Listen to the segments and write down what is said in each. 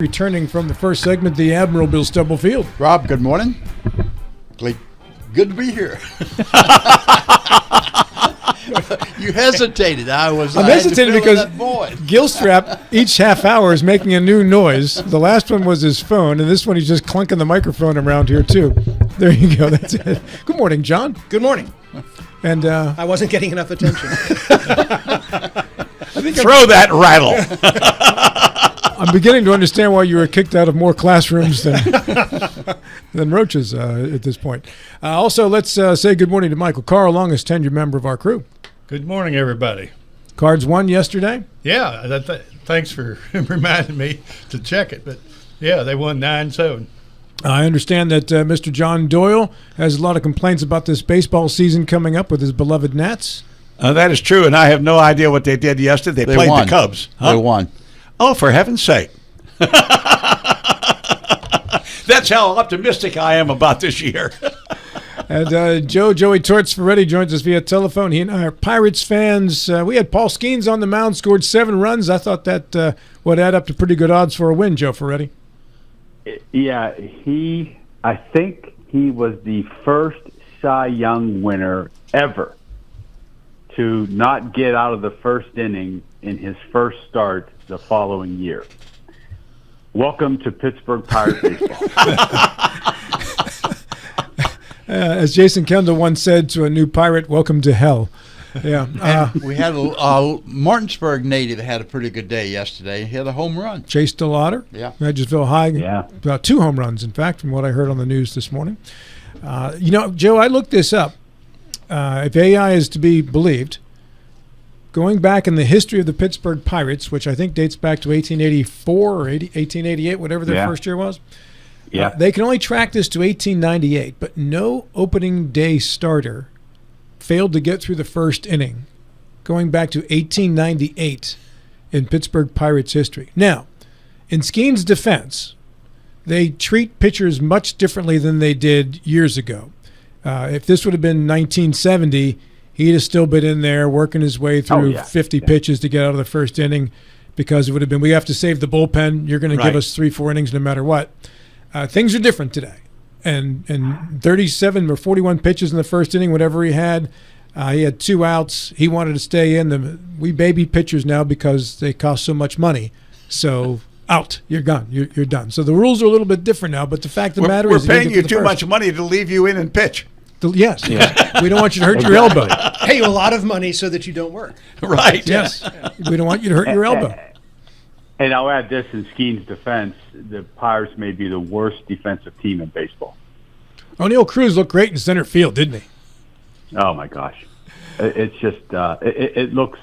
Returning from the first segment, the Admiral Bill Stubblefield. Rob, good morning. Good to be here. You hesitated. I'm hesitated because Gilstrap each half hour is making a new noise. The last one was his phone, and this one he's just clunking the microphone around here too. There you go. That's it. Good morning, John. Good morning. And I wasn't getting enough attention. Throw that rattle. I'm beginning to understand why you were kicked out of more classrooms than Roaches at this point. Also, let's say good morning to Michael Carr, longest tenured member of our crew. Good morning, everybody. Cards won yesterday? Yeah, thanks for reminding me to check it. But, yeah, they won 9-7. I understand that Mr. John Doyle has a lot of complaints about this baseball season coming up with his beloved Nats. That is true, and I have no idea what they did yesterday. They played won. the Cubs. Huh? They won. Oh, for heaven's sake. That's how optimistic I am about this year. And Joey Torts Ferretti joins us via telephone. He and I are Pirates fans. We had Paul Skeens on the mound, scored 7 runs. I thought that would add up to pretty good odds for a win, Joe Ferretti. Yeah, I think he was the first Cy Young winner ever to not get out of the first inning in his first start the following year. Welcome to Pittsburgh Pirates baseball. As Jason Kendall once said to a new Pirate, welcome to hell. Yeah. We had a Martinsburg native had a pretty good day yesterday. He had a home run. Chase DeLauder. Yeah. Edgesville High. Yeah. About 2 home runs, in fact, from what I heard on the news this morning. Joe, I looked this up. If AI is to be believed, going back in the history of the Pittsburgh Pirates, which I think dates back to 1884 or 1888, whatever their first year was, they can only track this to 1898, but no opening day starter failed to get through the first inning, going back to 1898 in Pittsburgh Pirates history. Now, in Skeen's defense, they treat pitchers much differently than they did years ago. If this would have been 1970, he'd have still been in there working his way through 50 pitches to get out of the first inning, because it would have been, we have to save the bullpen. You're going to give us 3-4 innings no matter what. Things are different today. And 37 or 41 pitches in the first inning, whatever he had 2 outs. He wanted to stay in. We baby pitchers now because they cost so much money. So out, you're gone, you're done. So the rules are a little bit different now. But the fact of the matter is, we're paying you too much money to leave you in and pitch. Yes. We don't want you to hurt your elbow. Pay you a lot of money so that you don't work. Right. Yes. We don't want you to hurt your elbow. And I'll add this, in Skeen's defense, the Pirates may be the worst defensive team in baseball. O'Neal Cruz looked great in center field, didn't he? Oh, my gosh. It's just it looks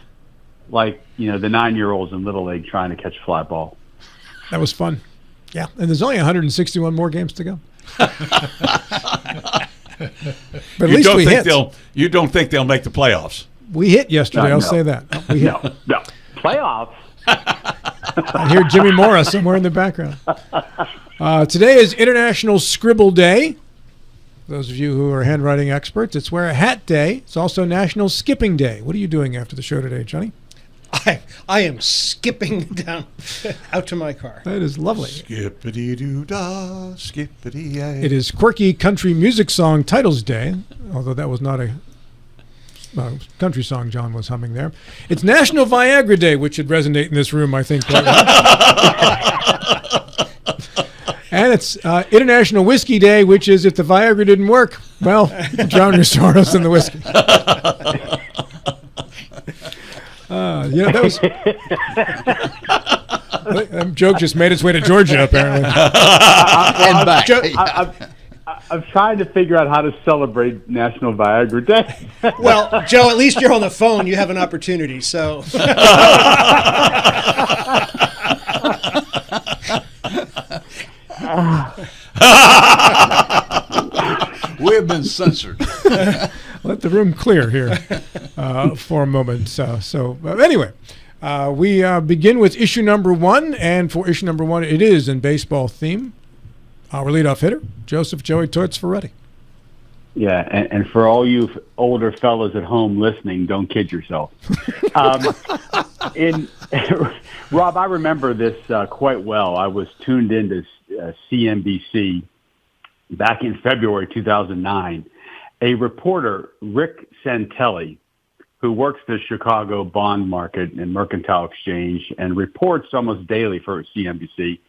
like, the 9-year-olds in Little League trying to catch a fly ball. That was fun. Yeah, and there's only 161 more games to go. But at least we hit. You don't think they'll make the playoffs? We hit yesterday, I'll say that. We hit. No. Playoffs? I hear Jimmy Mora somewhere in the background. Today is International Scribble Day. Those of you who are handwriting experts, it's Wear a Hat Day. It's also National Skipping Day. What are you doing after the show today, Johnny? I am skipping down out to my car. That is lovely. Skippity-doo-dah, skippity-yay. It is Quirky Country Music Song Titles Day, although that was not a country song John was humming there. It's National Viagra Day, which should resonate in this room, I think. And it's International Whiskey Day, which is if the Viagra didn't work, well, you can drown your sorrows in the whiskey. That was that joke just made its way to Georgia, apparently. And back. I'm trying to figure out how to celebrate National Viagra Day. Well, Joe, at least you're on the phone. You have an opportunity, so. We have been censored. Let the room clear here for a moment. Anyway, we begin with issue number 1, and for issue number 1, it is in baseball theme. Our leadoff hitter, Joseph Joey Torts Ferretti. Yeah, and for all you older fellas at home listening, don't kid yourself. In Rob, I remember this quite well. I was tuned into CNBC back in February 2009. A reporter, Rick Santelli, who works the Chicago bond market and mercantile exchange and reports almost daily for CNBC,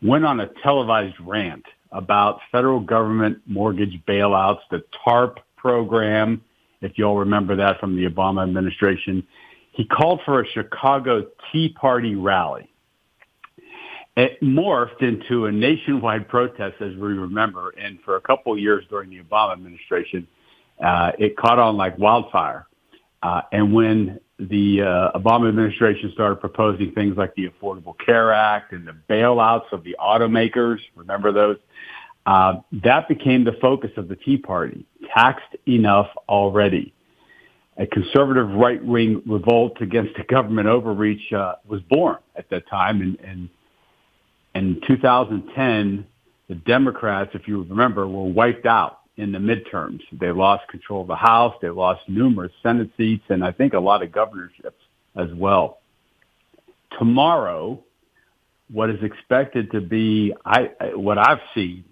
went on a televised rant about federal government mortgage bailouts, the TARP program, if you all remember that from the Obama administration. He called for a Chicago Tea Party rally. It morphed into a nationwide protest, as we remember, and for a couple of years during the Obama administration, it caught on like wildfire. And when the Obama administration started proposing things like the Affordable Care Act and the bailouts of the automakers, remember those? That became the focus of the Tea Party. Taxed enough already. A conservative right-wing revolt against the government overreach was born at that time. And in 2010, the Democrats, if you remember, were wiped out in the midterms. They lost control of the House. They lost numerous Senate seats, and I think a lot of governorships as well. Tomorrow, what is expected to be, what I've seen,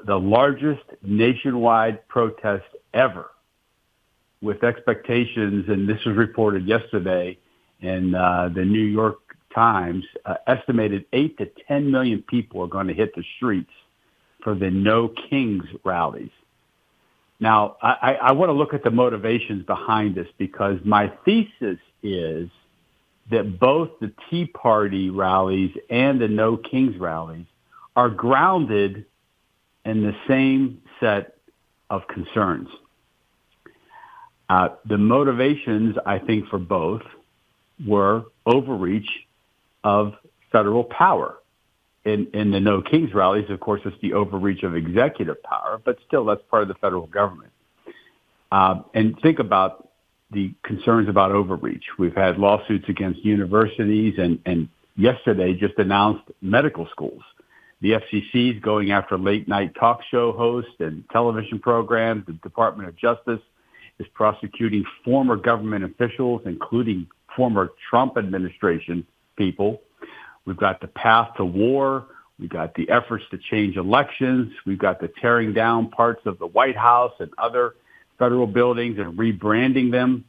the largest nationwide protest ever, with expectations, and this was reported yesterday in the New York Times, estimated 8 to 10 million people are going to hit the streets for the No Kings rallies. Now, I want to look at the motivations behind this, because my thesis is that both the Tea Party rallies and the No Kings rallies are grounded in the same set of concerns. The motivations, I think, for both were overreach of federal power. In the No Kings rallies, of course, it's the overreach of executive power, but still that's part of the federal government. And think about the concerns about overreach. We've had lawsuits against universities and yesterday just announced medical schools. The FCC is going after late-night talk show hosts and television programs. The Department of Justice is prosecuting former government officials, including former Trump administration people. We've got the path to war. We've got the efforts to change elections. We've got the tearing down parts of the White House and other federal buildings and rebranding them.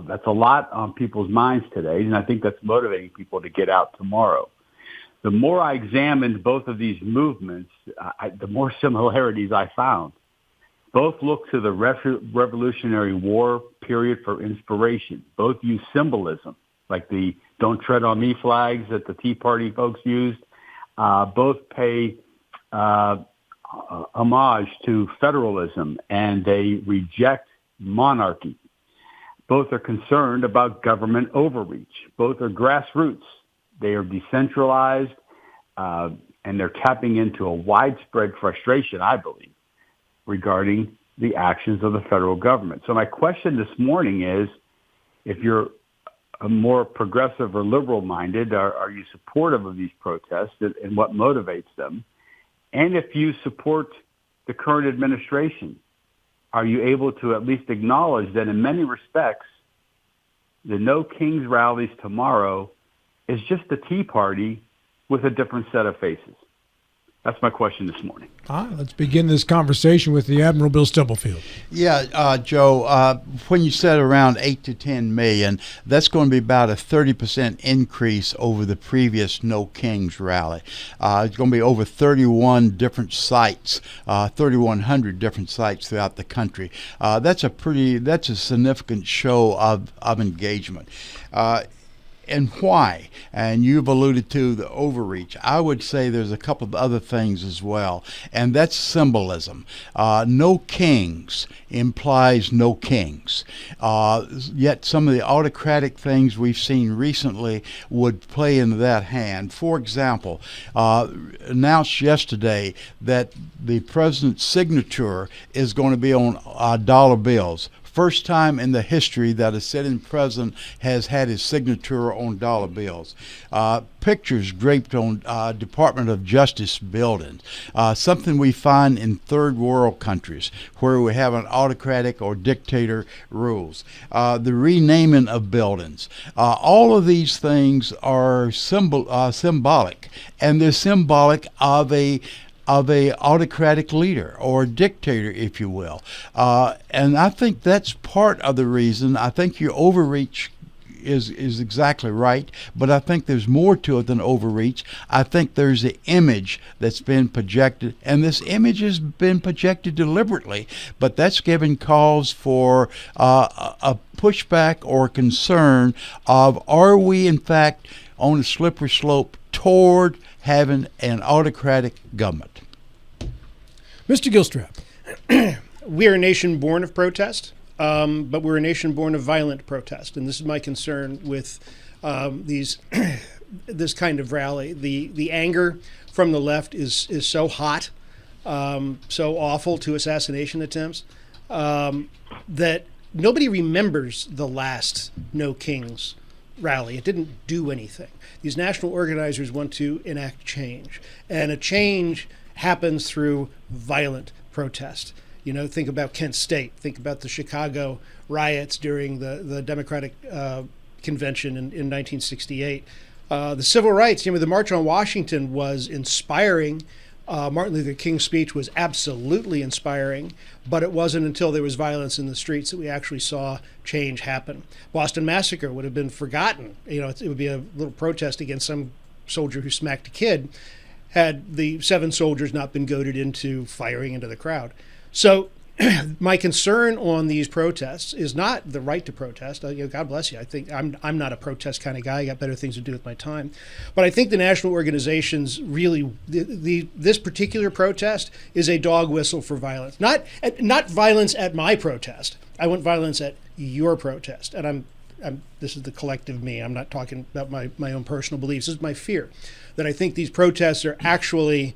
That's a lot on people's minds today, and I think that's motivating people to get out tomorrow. The more I examined both of these movements, the more similarities I found. Both look to the Revolutionary War period for inspiration. Both use symbolism, like the "Don't Tread on Me" flags that the Tea Party folks used. Both pay homage to federalism, and they reject monarchy. Both are concerned about government overreach. Both are grassroots. They are decentralized, and they're tapping into a widespread frustration, I believe, regarding the actions of the federal government. So my question this morning is, if you're a more progressive or liberal-minded, are you supportive of these protests and what motivates them? And if you support the current administration, are you able to at least acknowledge that in many respects, the No Kings rallies tomorrow is just the Tea Party with a different set of faces? That's my question this morning. Let's begin this conversation with the Admiral Bill Stubblefield. Yeah, Joe, when you said around 8 to 10 million, that's going to be about a 30% increase over the previous No Kings rally. It's going to be over 31 different sites, 3,100 different sites throughout the country. That's a significant show of engagement. And why? And you've alluded to the overreach. I would say there's a couple of other things as well, and that's symbolism. No kings implies no kings. Yet some of the autocratic things we've seen recently would play into that hand. For example, announced yesterday that the president's signature is going to be on dollar bills. First time in the history that a sitting president has had his signature on dollar bills. Pictures draped on Department of Justice buildings, something we find in third world countries where we have an autocratic or dictator rules. The renaming of buildings. All of these things are symbolic, and they're symbolic of a autocratic leader or dictator, if you will. And I think that's part of the reason. I think your overreach is exactly right, but I think there's more to it than overreach. I think there's an image that's been projected, and this image has been projected deliberately, but that's given cause for a pushback or concern of, are we in fact on a slippery slope toward having an autocratic government? Mr. Gilstrap. We're a nation born of protest, but we're a nation born of violent protest, and this is my concern with this kind of rally. The anger from the left is so hot, so awful to assassination attempts, that nobody remembers the last No Kings rally. It didn't do anything. These national organizers want to enact change, and a change happens through violent protest. You know, think about Kent State. Think about the Chicago riots during the Democratic Convention in 1968. The civil rights, the March on Washington was inspiring. Martin Luther King's speech was absolutely inspiring, but it wasn't until there was violence in the streets that we actually saw change happen. Boston Massacre would have been forgotten. It would be a little protest against some soldier who smacked a kid had the 7 soldiers not been goaded into firing into the crowd. So my concern on these protests is not the right to protest. God bless you. I think I'm not a protest kind of guy. I got better things to do with my time. But I think the national organizations really, this particular protest is a dog whistle for violence. Not violence at my protest. I want violence at your protest. And this is the collective me. I'm not talking about my own personal beliefs. This is my fear, that I think these protests are actually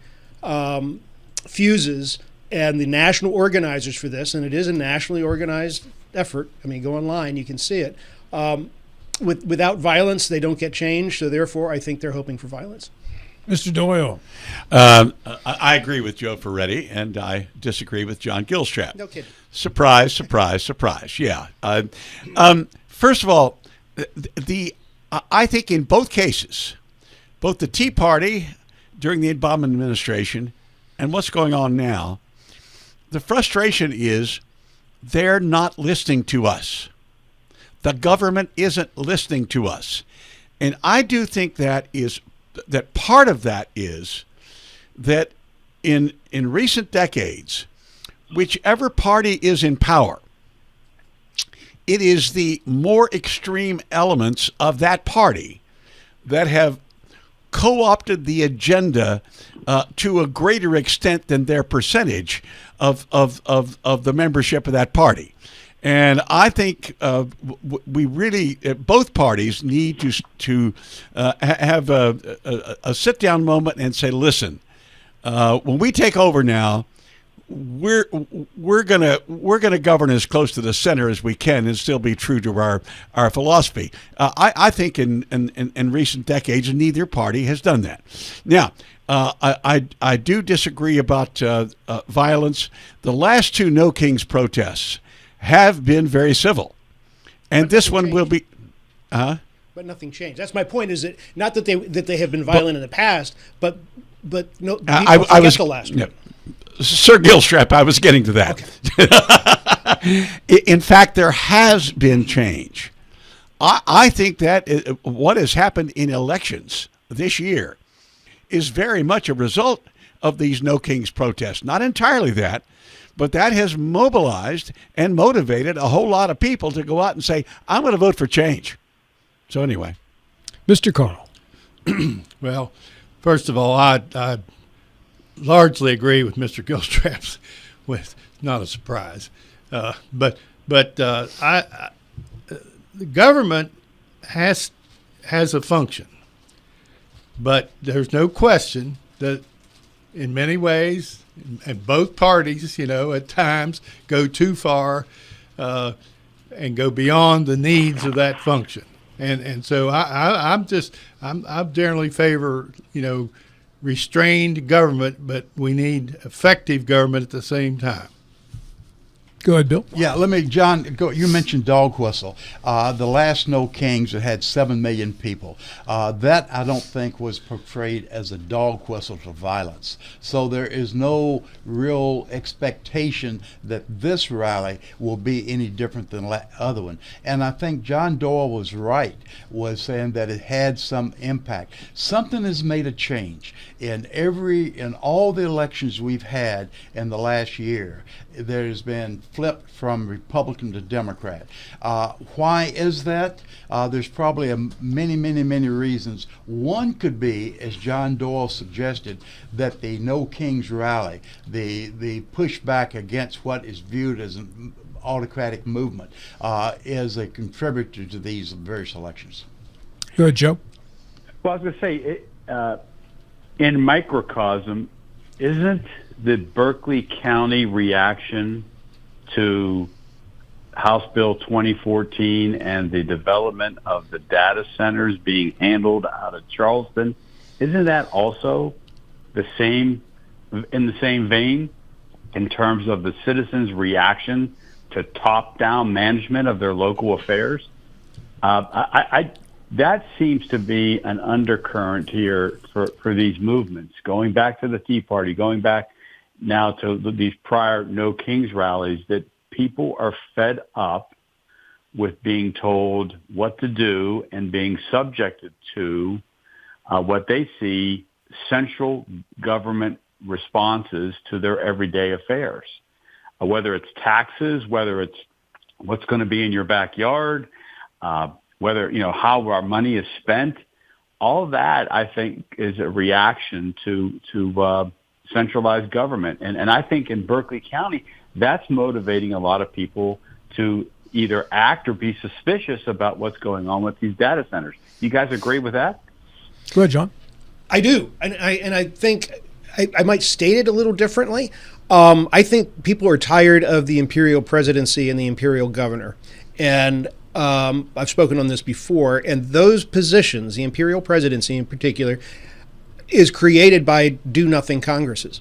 fuses, and the national organizers for this, and it is a nationally organized effort. I mean, go online, you can see it. Without violence, they don't get change. So therefore, I think they're hoping for violence. Mr. Doyle. I agree with Joe Ferretti, and I disagree with John Gilstrap. No kidding. Surprise, surprise, surprise. Yeah. First of all, I think in both cases, both the Tea Party during the Obama administration and what's going on now, the frustration is they're not listening to us. The government isn't listening to us. And I do think that part of that is that in recent decades, whichever party is in power, it is the more extreme elements of that party that have co-opted the agenda to a greater extent than their percentage of the membership of that party. And I think we really, both parties need to have a sit-down moment and say, listen, when we take over now, we're gonna govern as close to the center as we can and still be true to our philosophy. I think in recent decades, neither party has done that. Now, I do disagree about violence. The last 2 No Kings protests have been very civil, and this one will be. But nothing changed. That's my point. Is that not that they have been violent in the past, but no. I was the last one. Sir Gilstrap, I was getting to that. Okay. In fact, there has been change. I think that what has happened in elections this year is very much a result of these No Kings protests. Not entirely that, but that has mobilized and motivated a whole lot of people to go out and say, I'm going to vote for change. So anyway. Mr. Carl. Well, first of all, I largely agree with Mr. Gilstrap's. With not a surprise, but the government has a function, but there's no question that in many ways, and both parties, at times go too far and go beyond the needs of that function. And so I'm generally favor, restrained government, but we need effective government at the same time. Go ahead, Bill. Yeah, John, go. You mentioned dog whistle. The last No Kings, it had 7 million people. That I don't think was portrayed as a dog whistle to violence. So there is no real expectation that this rally will be any different than the other one. And I think John Doyle was right, was saying that it had some impact. Something has made a change in all the elections we've had in the last year. There's been flipped from Republican to Democrat. Why is that? There's probably many reasons. One could be, as John Doyle suggested, that the No Kings rally, the pushback against what is viewed as an autocratic movement, is a contributor to these various elections. Go ahead, Joe. Well, I was going to say, in microcosm, isn't the Berkeley County reaction to House Bill 2014 and the development of the data centers being handled out of Charleston, isn't that also in the same vein in terms of the citizens' reaction to top-down management of their local affairs? That seems to be an undercurrent here for these movements, going back to the Tea Party, going back now to these prior No Kings rallies, that people are fed up with being told what to do and being subjected to what they see central government responses to their everyday affairs, whether it's taxes, whether it's what's going to be in your backyard, whether, how our money is spent. All of that, I think, is a reaction to centralized government. And I think in Berkeley County, that's motivating a lot of people to either act or be suspicious about what's going on with these data centers. You guys agree with that? Go ahead, John. I do. And I think I might state it a little differently. I think people are tired of the imperial presidency and the imperial governor. And I've spoken on this before. And those positions, the imperial presidency in particular, is created by do-nothing Congresses,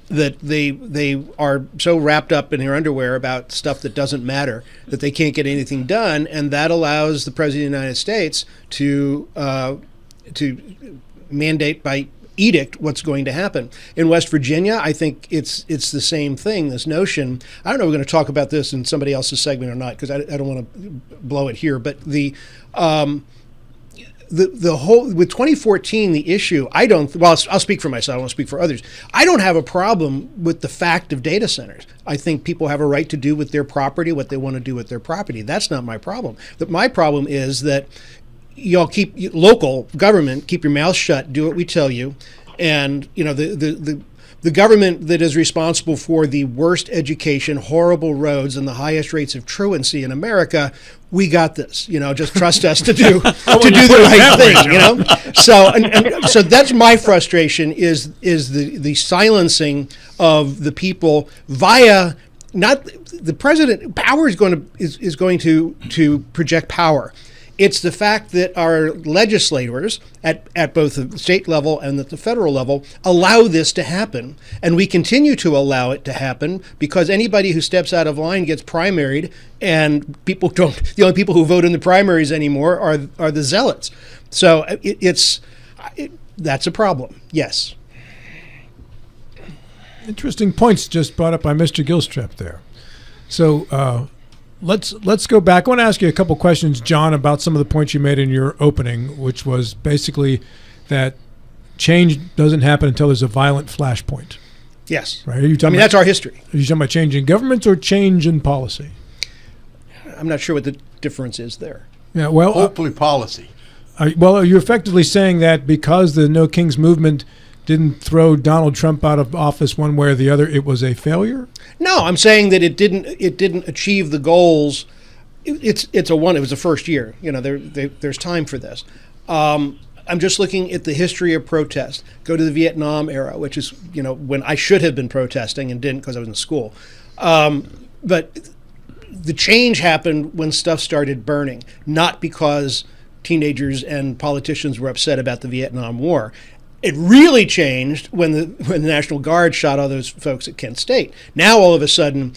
that they are so wrapped up in their underwear about stuff that doesn't matter that they can't get anything done, and that allows the President of the United States to mandate by edict what's going to happen. In West Virginia, I think it's the same thing, this notion. I don't know if we're going to talk about this in somebody else's segment or not, because I don't want to blow it here, but the whole, with 2014, the issue, I'll speak for myself, I won't speak for others. I don't have a problem with the fact of data centers. I think people have a right to do with their property what they want to do with their property. That's not my problem. My problem is that y'all local government, keep your mouth shut, do what we tell you. And, the government that is responsible for the worst education, horrible roads, and the highest rates of truancy in America, we got this. Just trust us to do the right thing. So that's my frustration is the silencing of the people via not the president. Power is going to project power. It's the fact that our legislators at both the state level and at the federal level allow this to happen. And we continue to allow it to happen because anybody who steps out of line gets primaried, and the only people who vote in the primaries anymore are the zealots. So that's a problem. Yes. Interesting points just brought up by Mr. Gilstrap there. So, Let's go back. I want to ask you a couple questions, John, about some of the points you made in your opening, which was basically that change doesn't happen until there's a violent flashpoint. Yes. Right? That's our history. Are you talking about change in governments or change in policy? I'm not sure what the difference is there. Yeah. Well, hopefully policy. Are you effectively saying that because the No Kings movement didn't throw Donald Trump out of office one way or the other, it was a failure? No, I'm saying that it didn't achieve the goals. It was the first year. There's time for this. I'm just looking at the history of protest. Go to the Vietnam era, which is when I should have been protesting and didn't because I was in school. But the change happened when stuff started burning, not because teenagers and politicians were upset about the Vietnam War. It really changed when the National Guard shot all those folks at Kent State. Now all of a sudden,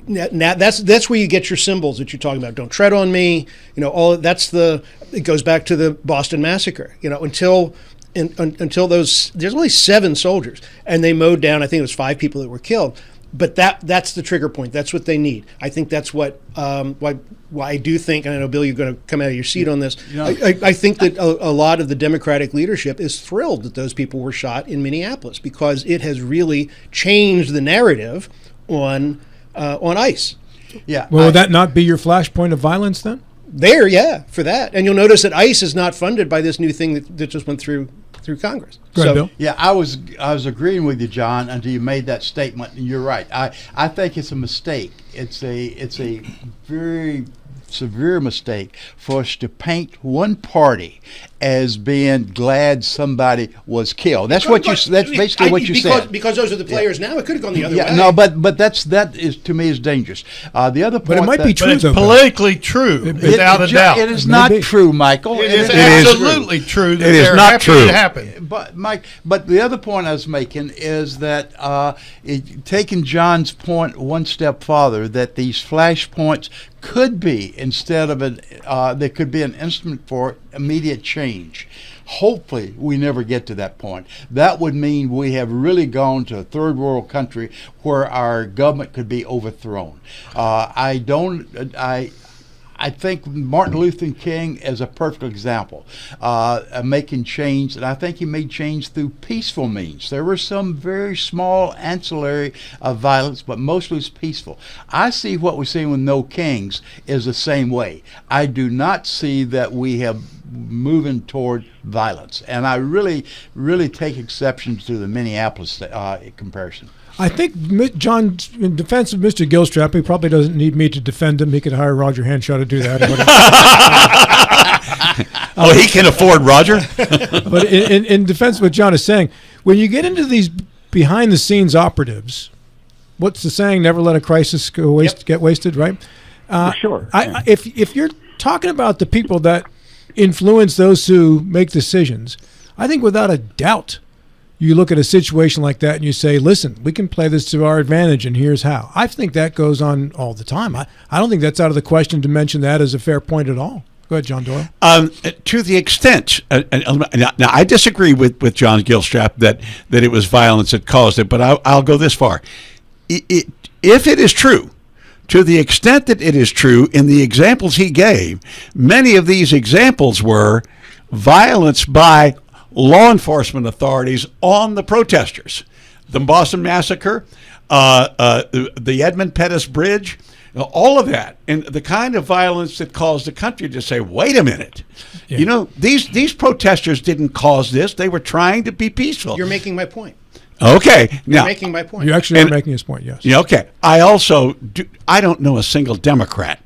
now that's where you get your symbols that you're talking about. Don't tread on me. It goes back to the Boston Massacre. Until those, there's only 7 soldiers, and they mowed down, I think it was 5 people that were killed. But that's the trigger point. That's what they need. I think that's what why I do think, and I know, Bill, you're going to come out of your seat on this. I think that a lot of the Democratic leadership is thrilled that those people were shot in Minneapolis, because it has really changed the narrative on ICE. Yeah. Well, would that not be your flashpoint of violence then? For that. And you'll notice that ICE is not funded by this new thing that just went through Congress. Go ahead, Bill. Yeah, I was agreeing with you, John, until you made that statement. And you're right. I think it's a mistake. It's a very severe mistake for us to paint one party as being glad somebody was killed. That's basically what you said. Because those are the players now. It could have gone the other way. No, but that is, to me, is dangerous. The other point, but it might be true. But it's though, politically true, without a doubt. It is not true, Michael. It is absolutely true. That it is not true. It happened. But Mike, the other point I was making is that taking John's point one step farther, that these flashpoints could be, instead of there could be an instrument for immediate change. Hopefully, we never get to that point. That would mean we have really gone to a third world country where our government could be overthrown. I think Martin Luther King is a perfect example of making change, and I think he made change through peaceful means. There were some very small ancillary violence, but mostly it's peaceful. I see what we're seeing with No Kings is the same way. I do not see that we have moving toward violence, and I really, really take exception to the Minneapolis comparison. I think John, in defense of Mr. Gilstrap, he probably doesn't need me to defend him. He could hire Roger Henshaw to do that. He can afford Roger. But in defense of what John is saying, when you get into these behind-the-scenes operatives, what's the saying? Never let a crisis get wasted, right? For sure. If you're talking about the people that influence those who make decisions, I think without a doubt, you look at a situation like that and you say, listen, we can play this to our advantage, and here's how. I think that goes on all the time. I don't think that's out of the question to mention that as a fair point at all. Go ahead, John Doyle. To the extent, now I disagree with John Gilstrap that it was violence that caused it, but I'll go this far. If it is true, to the extent that it is true, in the examples he gave, many of these examples were violence by law enforcement authorities on the protesters. The Boston Massacre, the Edmund Pettus Bridge, all of that, and the kind of violence that caused the country to say, wait a minute, these protesters didn't cause this. They were trying to be peaceful. You're making my point. Okay. Now, You're making my point. You actually are making his point, yes. Yeah, okay. I don't know a single Democrat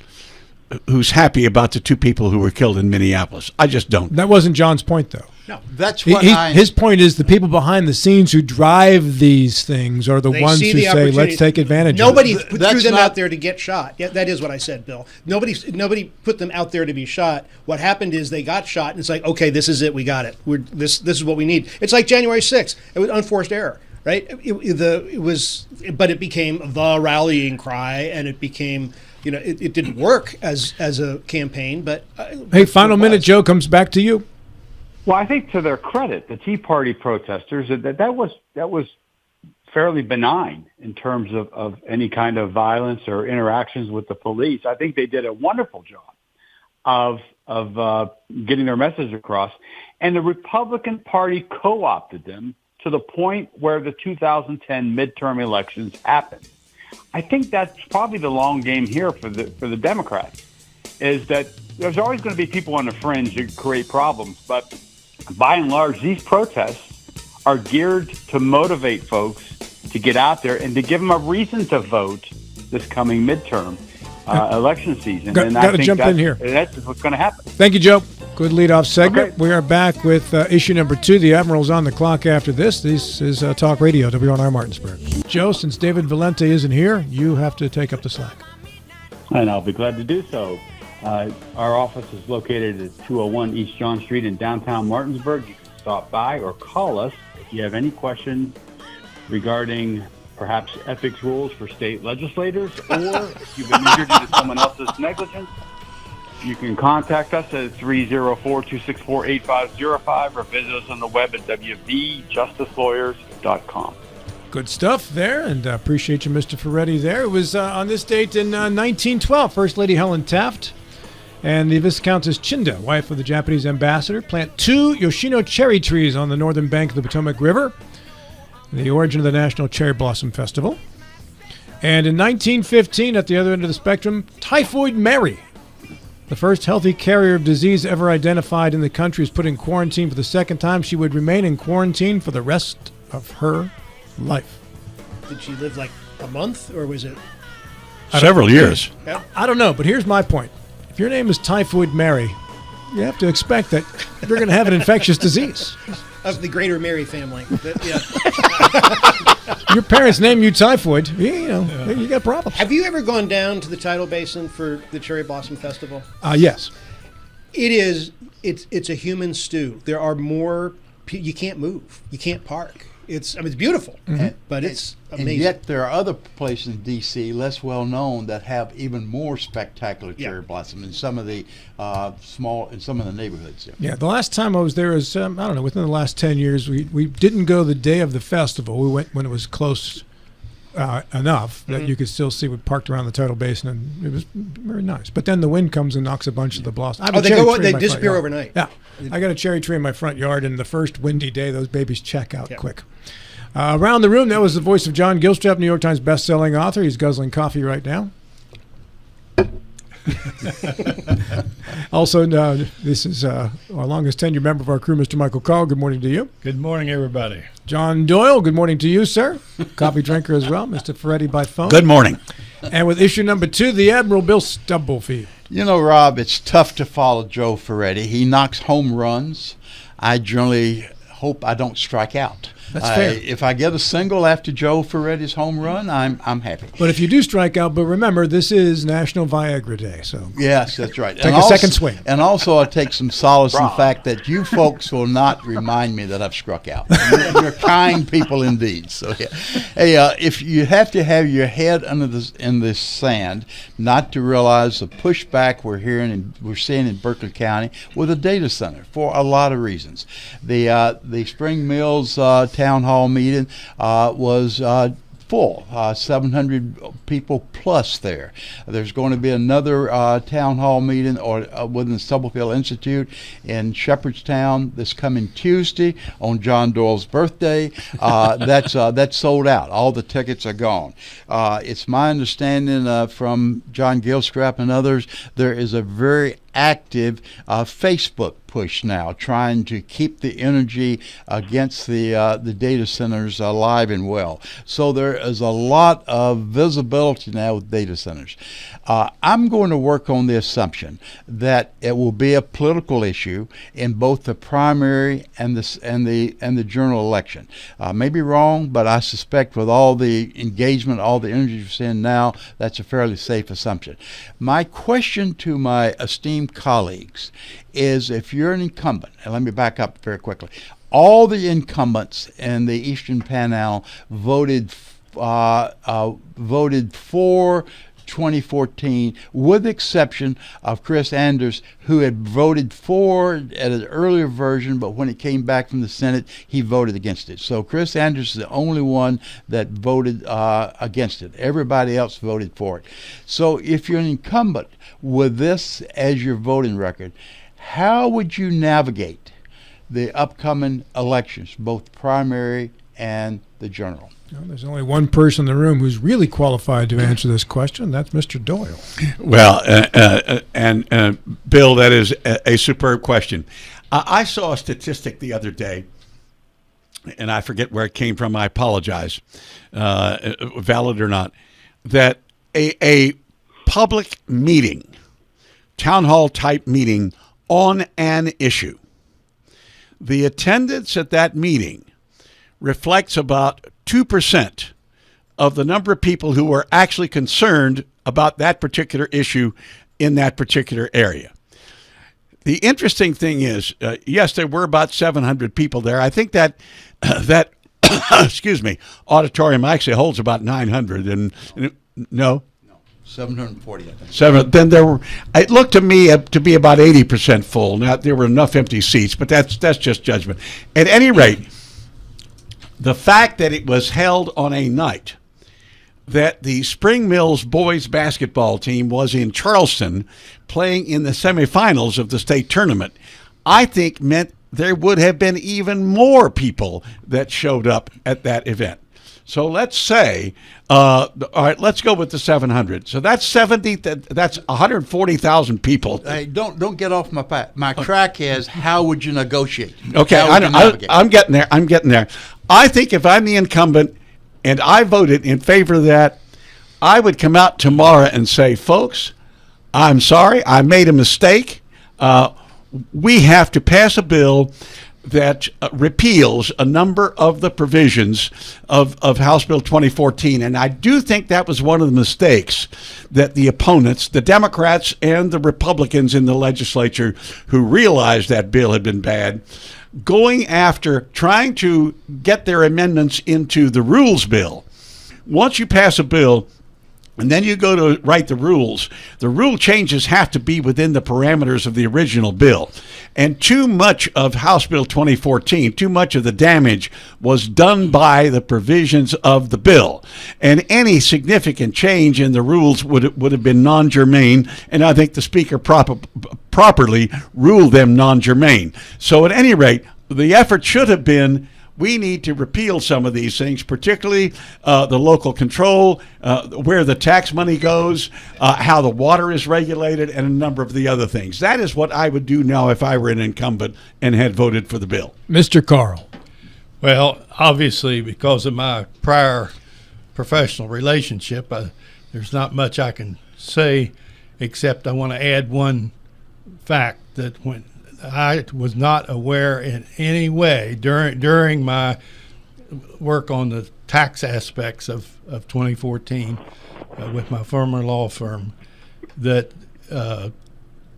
who's happy about the 2 people who were killed in Minneapolis. I just don't. That wasn't John's point, though. No, that's what his point is the people behind the scenes who drive these things are the ones who say, let's take advantage of it. Nobody threw them out there to get shot. Yeah, that is what I said, Bill. Nobody put them out there to be shot. What happened is they got shot, and it's like, okay, this is it. We got it. This is what we need. It's like January 6th. It was unforced error, right? But it became the rallying cry, and it became, it didn't work as a campaign. But hey, final minute, Joe, comes back to you. Well, I think to their credit, the Tea Party protesters, that was fairly benign in terms of any kind of violence or interactions with the police. I think they did a wonderful job of getting their message across. And the Republican Party co-opted them to the point where the 2010 midterm elections happened. I think that's probably the long game here for the Democrats, is that there's always going to be people on the fringe that create problems, but by and large, these protests are geared to motivate folks to get out there and to give them a reason to vote this coming midterm election season. Got to jump in here. That's what's going to happen. Thank you, Joe. Good leadoff segment. Okay. We are back with issue number 2. The Admiral's on the clock after this. This is Talk Radio, WNR Martinsburg. Joe, since David Valente isn't here, you have to take up the slack. And I'll be glad to do so. Our office is located at 201 East John Street in downtown Martinsburg. You can stop by or call us if you have any questions regarding perhaps ethics rules for state legislators, or if you've been injured due to someone else's negligence. You can contact us at 304-264-8505 or visit us on the web at wvjusticelawyers.com. Good stuff there, and appreciate you, Mr. Ferretti, there. It was on this date in 1912, First Lady Helen Taft and the Viscountess Chinda, wife of the Japanese ambassador, plant 2 Yoshino cherry trees on the northern bank of the Potomac River, the origin of the National Cherry Blossom Festival. And in 1915, at the other end of the spectrum, Typhoid Mary, the first healthy carrier of disease ever identified in the country, is put in quarantine for the second time. She would remain in quarantine for the rest of her life. Did she live like a month, or was it? Several years. Yeah. I don't know, but here's my point. If your name is Typhoid Mary, you have to expect that you're going to have an infectious disease. Of the Greater Mary family. Yeah. Your parents name you Typhoid, you got problems. Have you ever gone down to the Tidal Basin for the Cherry Blossom Festival? Yes. It's a human stew. There are more. You can't move. You can't park. It's beautiful, but it's amazing. And yet there are other places in D.C. less well known that have even more spectacular cherry blossom in some of the in some of the neighborhoods. Yeah, the last time I was there was I don't know, within the last 10 years. We didn't go the day of the festival. We went when it was close enough that you could still see. We parked around the Tidal Basin, and it was very nice. But then the wind comes and knocks a bunch of the blossoms. They disappear overnight. Yeah, I got a cherry tree in my front yard, and the first windy day, those babies check out quick. Around the room, that was the voice of John Gilstrap, New York Times best-selling author. He's guzzling coffee right now. Also, this is our longest tenured member of our crew, Mr. Michael Call. Good morning to you. Good morning, everybody. John Doyle, good morning to you, sir. Coffee drinker as well, Mr. Ferretti by phone. Good morning. And with issue number 2, the Admiral Bill Stubblefield. You know, Rob, it's tough to follow Joe Ferretti. He knocks home runs. I generally hope I don't strike out. That's fair. If I get a single after Joe Ferretti's home run, I'm happy. But if you do strike out, but remember, this is National Viagra Day, so yes, that's right. Take a second swing. And also, I take some solace in the fact that you folks will not remind me that I've struck out. You're kind people indeed. So, yeah. Hey, if you have to have your head in the sand, not to realize the pushback we're seeing in Berkeley County with a data center for a lot of reasons. The Spring Mills town hall meeting was full, 700 people plus there. There's going to be another town hall meeting within the Stubblefield Institute in Shepherdstown this coming Tuesday on John Doyle's birthday. That's sold out. All the tickets are gone. It's my understanding from John Gilstrap and others, there is a very active Facebook push now, trying to keep the energy against the data centers alive and well. So there is a lot of visibility now with data centers. I'm going to work on the assumption that it will be a political issue in both the primary and the general election. Maybe wrong, but I suspect with all the engagement, all the energy we're seeing now, that's a fairly safe assumption. My question to my esteemed colleagues is, if you're an incumbent, and let me back up very quickly, all the incumbents in the Eastern Panhandle voted for 2014, with the exception of Chris Anders, who had voted for at an earlier version, but when it came back from the Senate, he voted against it. So Chris Anders is the only one that voted against it. Everybody else voted for it. So if you're an incumbent with this as your voting record, how would you navigate the upcoming elections, both primary and the general? Well, there's only one person in the room who's really qualified to answer this question. That's Mr. Doyle. Well, and Bill, that is a superb question. I saw a statistic the other day, and I forget where it came from. I apologize, valid or not, that a public meeting, town hall type meeting on an issue, the attendance at that meeting reflects about 2% of the number of people who are actually concerned about that particular issue in that particular area. The interesting thing is, yes, there were about 700 people there. I think that that excuse me, auditorium actually holds about 900. And no. 740, I think. Then there were. It looked to me to be about 80% full. Now there were enough empty seats, but that's just judgment. At any rate, the fact that it was held on a night that the Spring Mills boys basketball team was in Charleston playing in the semifinals of the state tournament, I think meant there would have been even more people that showed up at that event. So let's say, all right, let's go with the 700. So that's 70. That's 140,000 people. Hey, don't get off my path. My crack is, how would you negotiate? Okay, I'm getting there. I'm getting there. I think if I'm the incumbent and I voted in favor of that, I would come out tomorrow and say, folks, I'm sorry, I made a mistake. We have to pass a bill that repeals a number of the provisions of House Bill 2014. And I do think that was one of the mistakes that the opponents, the Democrats and the Republicans in the legislature who realized that bill had been bad, going after trying to get their amendments into the rules bill. Once you pass a bill, and then you go to write the rules changes have to be within the parameters of the original bill. And too much of House Bill 2014, too much of the damage was done by the provisions of the bill. And any significant change in the rules would have been non-germane, and I think the Speaker properly ruled them non-germane. So at any rate, the effort should have been, we need to repeal some of these things, particularly the local control, where the tax money goes, how the water is regulated, and a number of the other things. That is what I would do now if I were an incumbent and had voted for the bill. Mr. Carl. Well, obviously, because of my prior professional relationship, there's not much I can say, except I want to add one fact that when I was not aware in any way during my work on the tax aspects of 2014 with my former law firm that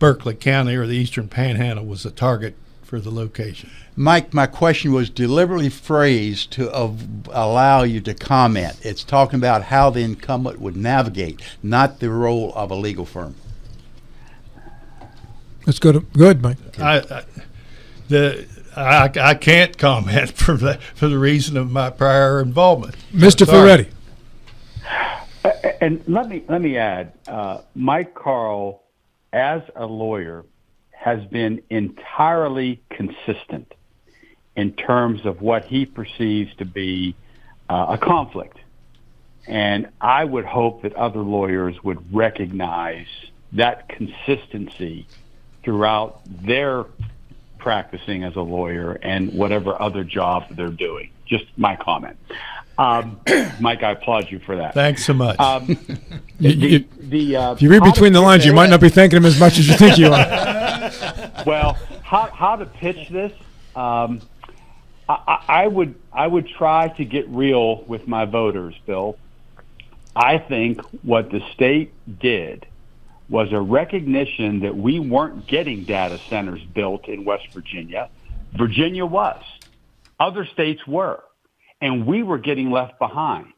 Berkeley County or the Eastern Panhandle was a target for the location. Mike, my question was deliberately phrased to allow you to comment. It's talking about how the incumbent would navigate, not the role of a legal firm. Let's go ahead, Mike. I can't comment for the reason of my prior involvement. Mr. Ferretti. And let me add, Mike Carl, as a lawyer, has been entirely consistent in terms of what he perceives to be a conflict. And I would hope that other lawyers would recognize that consistency throughout their practicing as a lawyer and whatever other job they're doing. Just my comment. Mike, I applaud you for that. Thanks so much. If you read between the lines, you might not be thanking him as much as you think you are. Well, how to pitch this? I would try to get real with my voters, Bill. I think what the state did was a recognition that we weren't getting data centers built in West Virginia. Virginia was. Other states were. And we were getting left behind.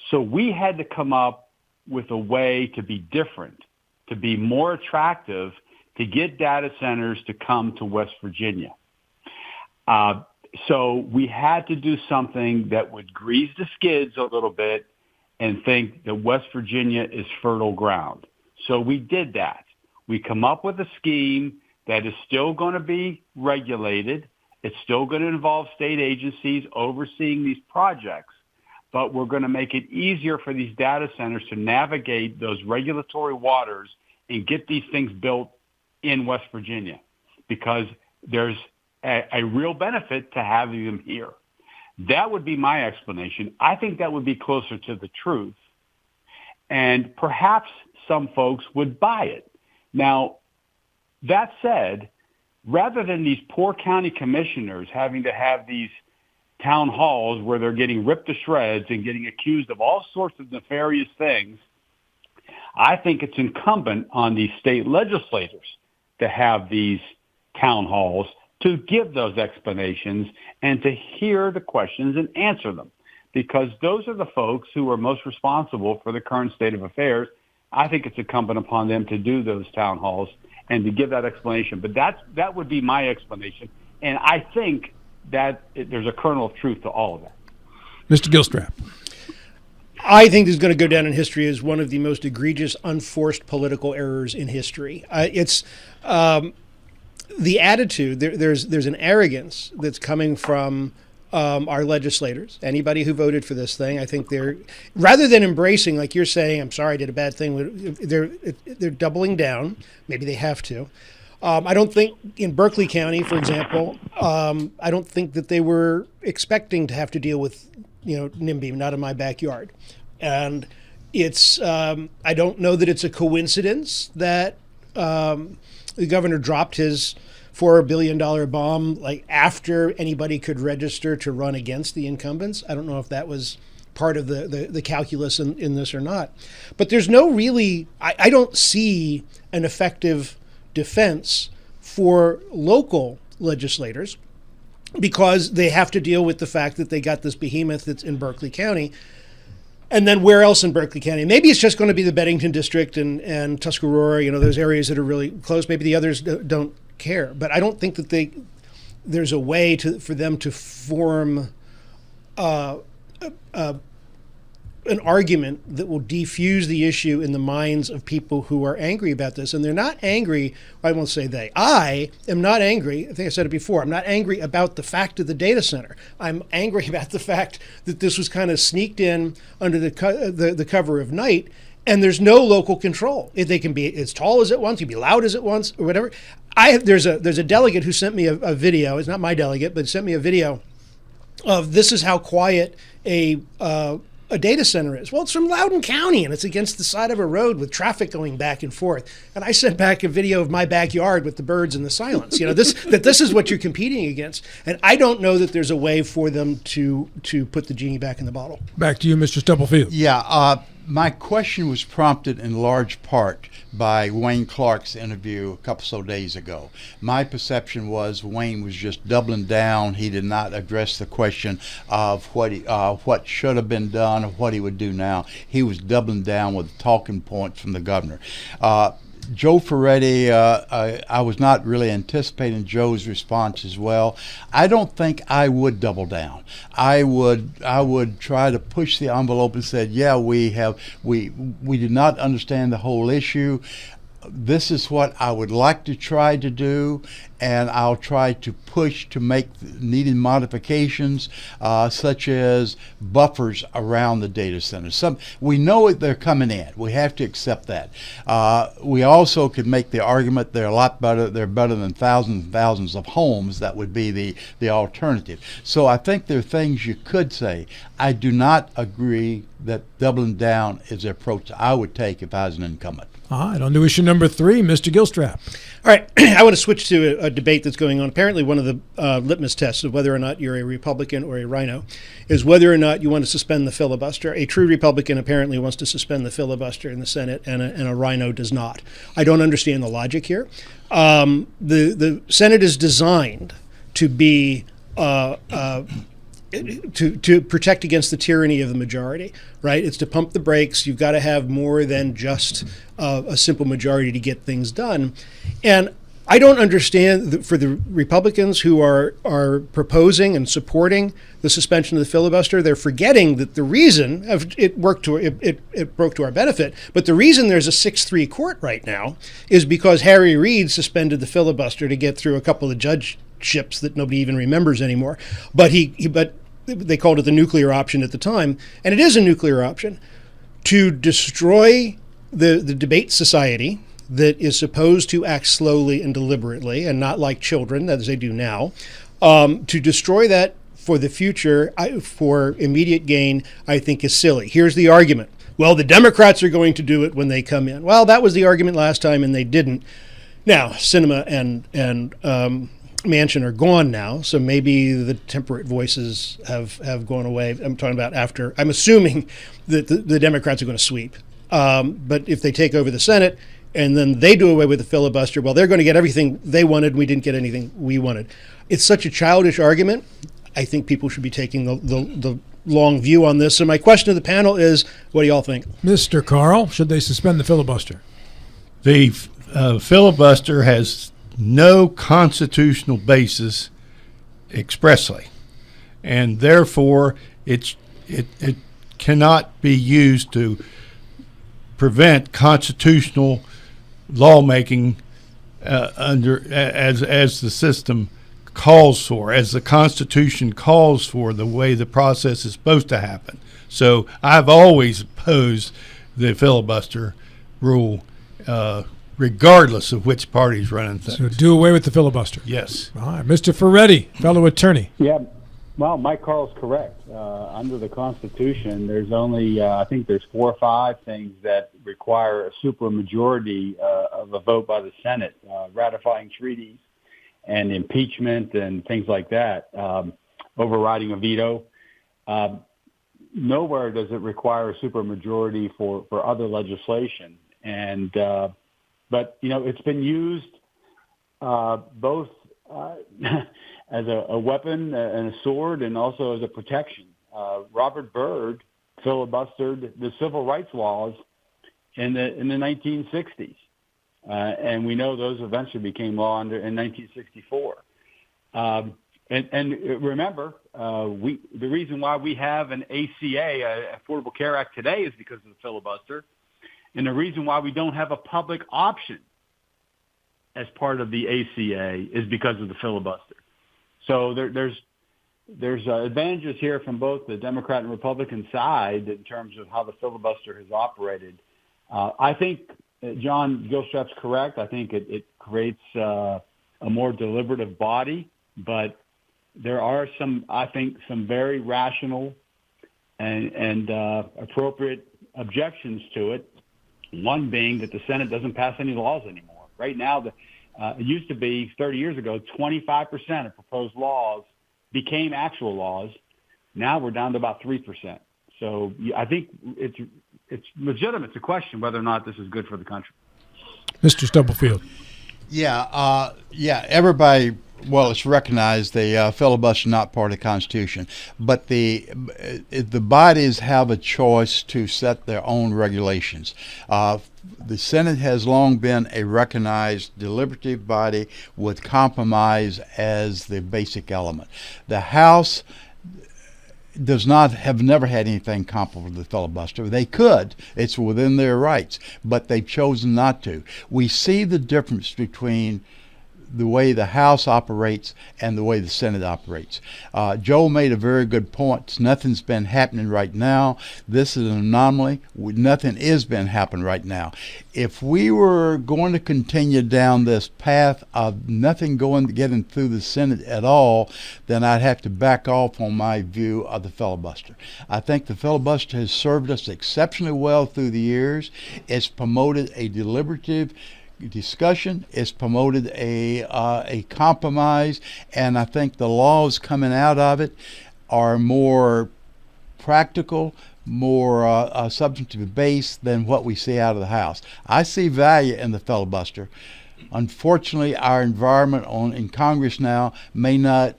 So we had to come up with a way to be different, to be more attractive, to get data centers to come to West Virginia. So we had to do something that would grease the skids a little bit and think that West Virginia is fertile ground. So we did that. We come up with a scheme that is still going to be regulated. It's still going to involve state agencies overseeing these projects, but we're going to make it easier for these data centers to navigate those regulatory waters and get these things built in West Virginia because there's a real benefit to having them here. That would be my explanation. I think that would be closer to the truth. And perhaps some folks would buy it. Now, that said, rather than these poor county commissioners having to have these town halls where they're getting ripped to shreds and getting accused of all sorts of nefarious things, I think it's incumbent on the state legislators to have these town halls to give those explanations and to hear the questions and answer them, because those are the folks who are most responsible for the current state of affairs. I think it's incumbent upon them to do those town halls and to give that explanation. But that would be my explanation. And I think that there's a kernel of truth to all of that. Mr. Gilstrap. I think this is going to go down in history as one of the most egregious, unforced political errors in history. It's the attitude. There's an arrogance that's coming from our legislators. Anybody who voted for this thing, I think they're, rather than embracing, like you're saying, I'm sorry, I did a bad thing. They're doubling down. Maybe they have to. I don't think in Berkeley County, for example, I don't think that they were expecting to have to deal with, NIMBY, not in my backyard. And it's, I don't know that it's a coincidence that the governor dropped his $4 billion bomb like after anybody could register to run against the incumbents. I don't know if that was part of the calculus in this or not. But there's no really, I don't see an effective defense for local legislators, because they have to deal with the fact that they got this behemoth that's in Berkeley County. And then where else in Berkeley County? Maybe it's just going to be the Bennington District and Tuscarora, those areas that are really close. Maybe the others don't care. But I don't think that there's a way for them to form an argument that will defuse the issue in the minds of people who are angry about this. And they're not angry, I won't say they. I am not angry, I think I said it before, I'm not angry about the fact of the data center. I'm angry about the fact that this was kind of sneaked in under the cover of night, and there's no local control. They can be as tall as it wants, you can be loud as it wants, or whatever. There's a delegate who sent me a video, it's not my delegate, but sent me a video of this is how quiet a data center is. Well, it's from Loudoun County, and it's against the side of a road with traffic going back and forth. And I sent back a video of my backyard with the birds and the silence. This is what you're competing against. And I don't know that there's a way for them to put the genie back in the bottle. Back to you, Mr. Stubblefield. Yeah, my question was prompted in large part by Wayne Clark's interview a couple of days ago. My perception was Wayne was just doubling down. He did not address the question of what should have been done or what he would do now. He was doubling down with talking points from the governor. Joe Ferretti, I was not really anticipating Joe's response as well. I don't think I would double down. I would try to push the envelope and said, yeah, we did not understand the whole issue. This is what I would like to try to do, and I'll try to push to make needed modifications, such as buffers around the data centers. We know they're coming in. We have to accept that. We also could make the argument they're a lot better. They're better than thousands and thousands of homes. That would be the alternative. So I think there are things you could say. I do not agree that doubling down is the approach I would take if I was an incumbent. All right, on to issue number 3, Mr. Gilstrap. All right, I want to switch to a debate that's going on. Apparently one of the litmus tests of whether or not you're a Republican or a rhino is whether or not you want to suspend the filibuster. A true Republican apparently wants to suspend the filibuster in the Senate, and a rhino does not. I don't understand the logic here. The Senate is designed to be to protect against the tyranny of the majority, right? It's to pump the brakes. You've got to have more than just a simple majority to get things done. And I don't understand for the Republicans who are proposing and supporting the suspension of the filibuster, they're forgetting that the reason it broke to our benefit, but the reason there's a 6-3 court right now is because Harry Reid suspended the filibuster to get through a couple of judgeships that nobody even remembers anymore. But they called it the nuclear option at the time, and it is a nuclear option to destroy the debate society that is supposed to act slowly and deliberately and not like children, as they do now, to destroy that for the future, for immediate gain, I think is silly. Here's the argument. Well, the Democrats are going to do it when they come in. Well, that was the argument last time, and they didn't. Now, Sinema and Manchin are gone now, so maybe the temperate voices have gone away. I'm talking about after. I'm assuming that the Democrats are going to sweep. But if they take over the Senate and then they do away with the filibuster, well, they're going to get everything they wanted. We didn't get anything we wanted. It's such a childish argument. I think people should be taking the long view on this. So my question to the panel is, what do y'all think? Mr. Carl, should they suspend the filibuster? The filibuster has no constitutional basis expressly, and therefore it cannot be used to prevent constitutional lawmaking as the system calls for, as the Constitution calls for, the way the process is supposed to happen. So I've always opposed the filibuster rule, regardless of which party's running things. So do away with the filibuster. Yes. All right. Mr. Ferretti, fellow attorney. Yeah, well, Mike Carl's correct. Under the Constitution, there's only, I think there's 4 or 5 things that require a supermajority of a vote by the Senate, ratifying treaties and impeachment and things like that, overriding a veto. Nowhere does it require a supermajority for other legislation. And but, it's been used both as a weapon and a sword and also as a protection. Robert Byrd filibustered the civil rights laws in the 1960s. And we know those eventually became law in 1964. And remember, the reason why we have an ACA, Affordable Care Act today, is because of the filibuster. And the reason why we don't have a public option as part of the ACA is because of the filibuster. So there's advantages here from both the Democrat and Republican side in terms of how the filibuster has operated. I think John Gilstrap's correct. I think it creates a more deliberative body, but there are some very rational and appropriate objections to it. One being that the Senate doesn't pass any laws anymore. Right now, it used to be 30 years ago, 25% of proposed laws became actual laws. Now we're down to about 3%. So I think it's legitimate to question whether or not this is good for the country. Mr. Stubblefield. Yeah, everybody, well, it's recognized the filibuster not part of the Constitution, but the bodies have a choice to set their own regulations. The Senate has long been a recognized deliberative body with compromise as the basic element. The House have never had anything comparable to the filibuster. They could. It's within their rights, but they've chosen not to. We see the difference between the way the House operates and the way the Senate operates. Joe made a very good point. Nothing's been happening right now. This is an anomaly. Nothing is been happening right now. If we were going to continue down this path of nothing getting through the Senate at all, then I'd have to back off on my view of the filibuster. I think the filibuster has served us exceptionally well through the years. It's promoted a deliberative discussion. It's promoted a compromise, and I think the laws coming out of it are more practical, more substantive based than what we see out of the House. I see value in the filibuster. Unfortunately, our environment in Congress now may not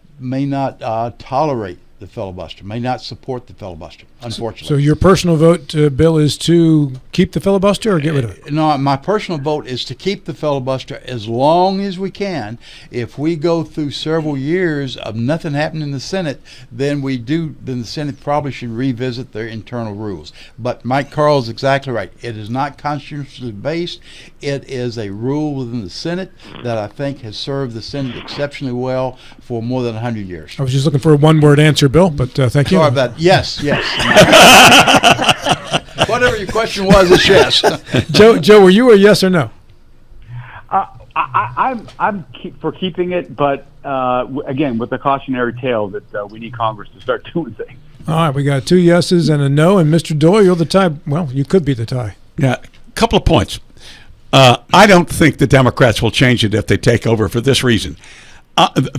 tolerate the filibuster, may not support the filibuster, unfortunately. So your personal vote, Bill, is to keep the filibuster or get rid of it? No, my personal vote is to keep the filibuster as long as we can. If we go through several years of nothing happening in the Senate, then the Senate probably should revisit their internal rules. But Mike Carl is exactly right. It is not constitutionally based. It is a rule within the Senate that I think has served the Senate exceptionally well for more than 100 years. I was just looking for a one-word answer, Bill, but thank you. Sorry about that. Yes. Whatever your question was, it's yes. Joe, were you a yes or no? I'm for keeping it, but again, with the cautionary tale that we need Congress to start doing things. All right, we got 2 yeses and a no, and Mr. Doyle, you're the tie. Well, you could be the tie. Yeah, a couple of points. I don't think the Democrats will change it if they take over for this reason.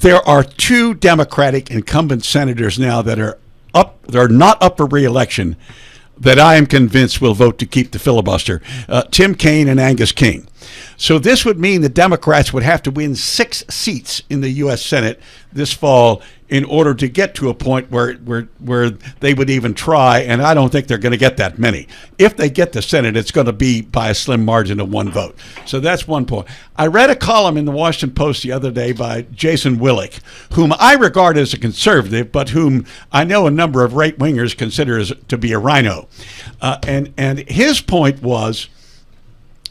There are 2 Democratic incumbent senators now that are not up for re-election that I am convinced will vote to keep the filibuster, Tim Kaine and Angus King. So this would mean the Democrats would have to win 6 seats in the U.S. Senate this fall in order to get to a point where they would even try, and I don't think they're going to get that many. If they get the Senate, it's going to be by a slim margin of 1 vote. So that's one point. I read a column in the Washington Post the other day by Jason Willick, whom I regard as a conservative, but whom I know a number of right-wingers consider to be a rhino. And his point was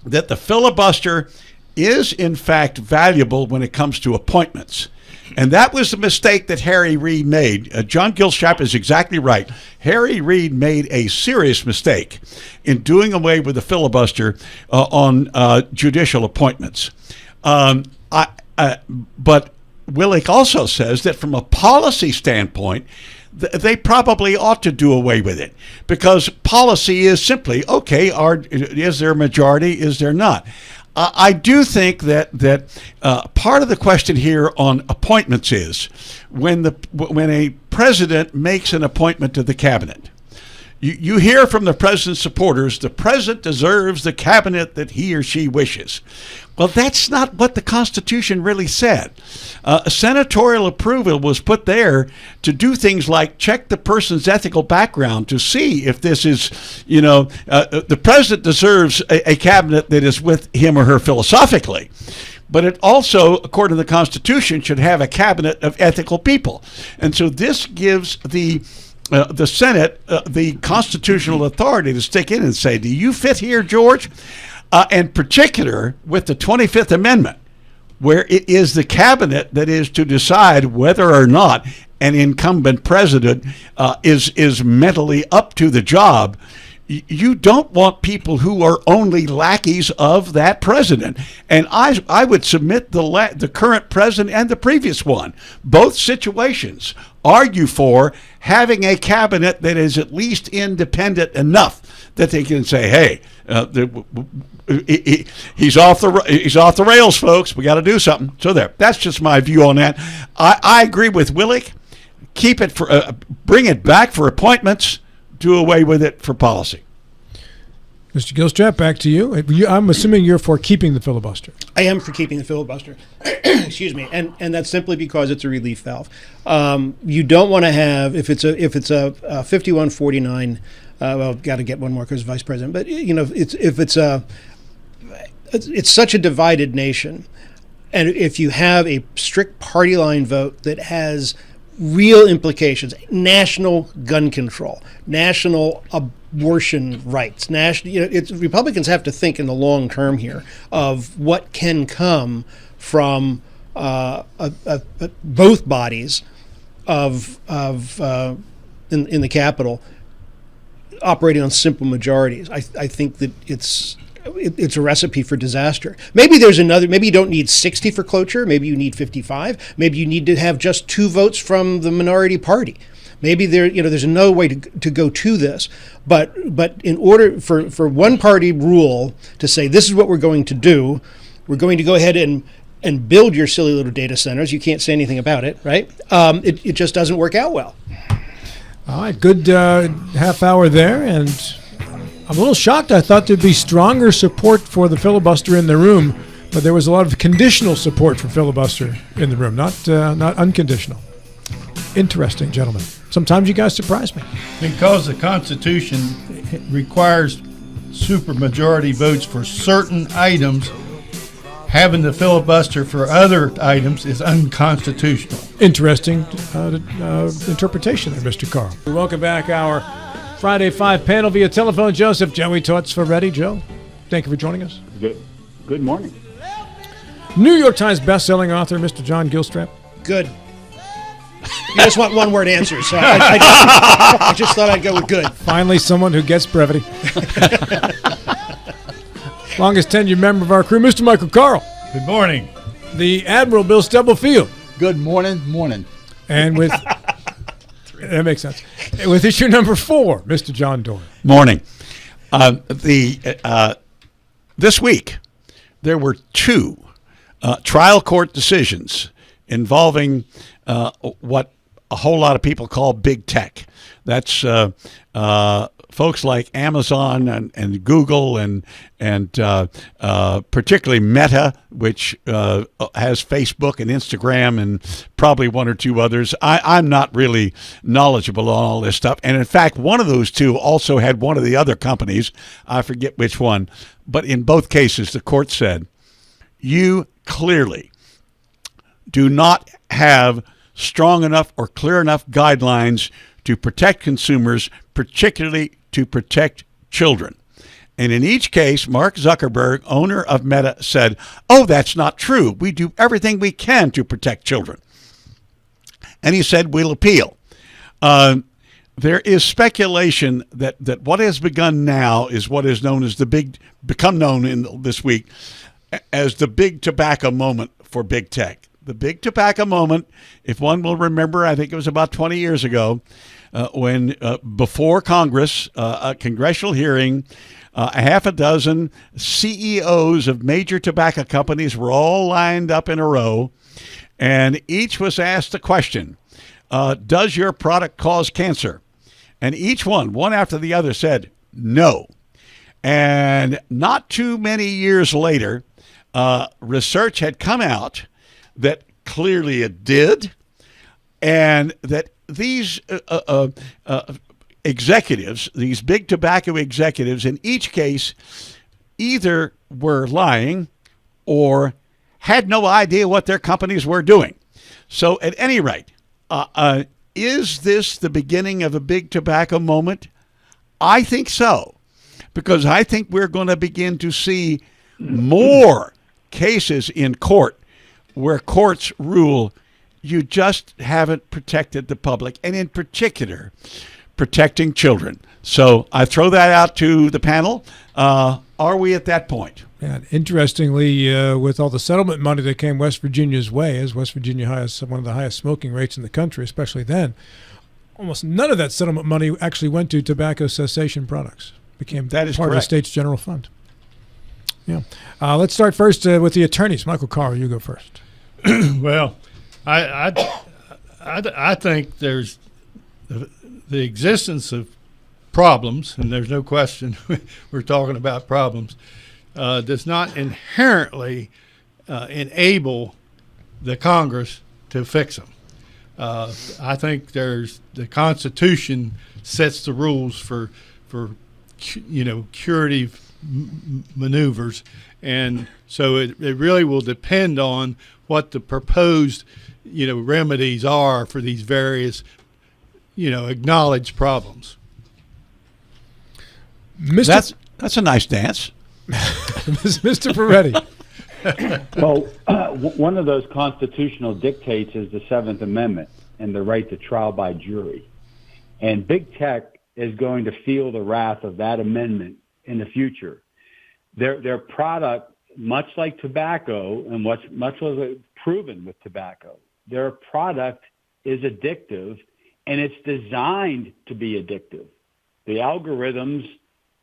that the filibuster is, in fact, valuable when it comes to appointments. And that was the mistake that Harry Reid made. John Gilstrap is exactly right. Harry Reid made a serious mistake in doing away with the filibuster on judicial appointments. But Willick also says that from a policy standpoint, they probably ought to do away with it, because policy is simply, okay, is there a majority, is there not? I do think that part of the question here on appointments is when a president makes an appointment to the cabinet, you hear from the president's supporters, the president deserves the cabinet that he or she wishes. Well, that's not what the Constitution really said. Senatorial approval was put there to do things like check the person's ethical background to see if this is, the president deserves a cabinet that is with him or her philosophically. But it also, according to the Constitution, should have a cabinet of ethical people. And so this gives the Senate the constitutional authority to stick in and say, do you fit here, George? In particular, with the 25th Amendment, where it is the cabinet that is to decide whether or not an incumbent president is mentally up to the job. You don't want people who are only lackeys of that president. And I would submit the current president and the previous one, both situations, argue for having a cabinet that is at least independent enough that they can say, hey, he's off the rails, folks. We got to do something. So there. That's just my view on that. I agree with Willick. Keep it bring it back for appointments. Do away with it for policy. Mr. Gilstrap, back to you. I'm assuming you're for keeping the filibuster. I am for keeping the filibuster. Excuse me, and that's simply because it's a relief valve. You don't want to have if it's a 51-49. Well, got to get one more because vice president. But it's such a divided nation, and if you have a strict party line vote that has real implications, national gun control, national abortion rights, Republicans have to think in the long term here of what can come from both bodies in the Capitol operating on simple majorities. I think that it's a recipe for disaster. Maybe maybe you don't need 60 for cloture. Maybe you need 55. Maybe you need to have just 2 votes from the minority party. Maybe there's another way to go to this. But in order for one party rule to say this is what we're going to do, we're going to go ahead and build your silly little data centers. You can't say anything about it, right? It just doesn't work out well. All right, good half hour there, and I'm a little shocked. I thought there'd be stronger support for the filibuster in the room, but there was a lot of conditional support for filibuster in the room, not unconditional. Interesting, gentlemen. Sometimes you guys surprise me. Because the Constitution requires supermajority votes for certain items, having the filibuster for other items is unconstitutional. Interesting interpretation there, Mr. Carl. Welcome back. Our Friday 5 panel via telephone. Joseph, Joey Tots for ready. Joe, thank you for joining us. Good morning. New York Times bestselling author, Mr. John Gilstrap. Good. You just want one-word answers, so I just thought I'd go with good. Finally, someone who gets brevity. Longest tenured member of our crew, Mr. Michael Carl. Good morning. The Admiral Bill Stubblefield. Good morning. And with that makes sense. With issue number 4, Mr. John Doyle. Morning. This week, there were 2 trial court decisions involving what a whole lot of people call big tech. That's folks like Amazon and Google and particularly Meta, which has Facebook and Instagram and probably one or two others. I'm not really knowledgeable on all this stuff. And in fact, one of those two also had one of the other companies. I forget which one. But in both cases, the court said, you clearly do not have strong enough or clear enough guidelines to protect consumers, particularly to protect children. And in each case, Mark Zuckerberg, owner of Meta, said, oh, that's not true. We do everything we can to protect children. And he said, we'll appeal. There is speculation that what has begun now is what is known as become known in this week as the big tobacco moment for big tech. The big tobacco moment, if one will remember, I think it was about 20 years ago, when before Congress, a congressional hearing, a half a dozen CEOs of major tobacco companies were all lined up in a row, and each was asked a question, does your product cause cancer? And each one after the other, said no. And not too many years later, research had come out that clearly it did, and that these executives, these big tobacco executives, in each case, either were lying or had no idea what their companies were doing. So at any rate, is this the beginning of a big tobacco moment? I think so, because I think we're going to begin to see more cases in court where courts rule you just haven't protected the public, and in particular, protecting children. So I throw that out to the panel. Are we at that point? And interestingly, with all the settlement money that came West Virginia's way, as West Virginia has one of the highest smoking rates in the country, especially then, almost none of that settlement money actually went to tobacco cessation products. Became that is part correct. of the state's general fund. Yeah. Let's start first with the attorneys. Michael Carr, you go first. Well, I think there's the existence of problems, and there's no question we're talking about problems, does not inherently enable the Congress to fix them. I think the Constitution sets the rules for curative maneuvers, and so it really will depend on what the proposed remedies are for these various acknowledged problems. Mr. That's a nice dance. Mr. Peretti. Well, one of those constitutional dictates is the Seventh Amendment and the right to trial by jury. And big tech is going to feel the wrath of that amendment in the future. Their product, much like tobacco, and much was proven with tobacco, their product is addictive, and it's designed to be addictive. The algorithms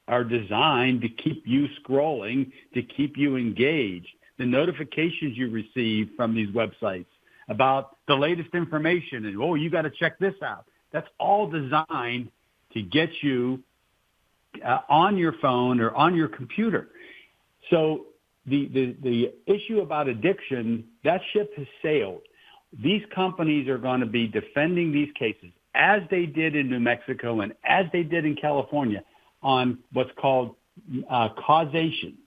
are designed to keep you scrolling, to keep you engaged. The notifications you receive from these websites about the latest information and, oh, you got to check this out. That's all designed to get you on your phone or on your computer. So the issue about addiction, that ship has sailed. These companies are going to be defending these cases, as they did in New Mexico and as they did in California, on what's called causation.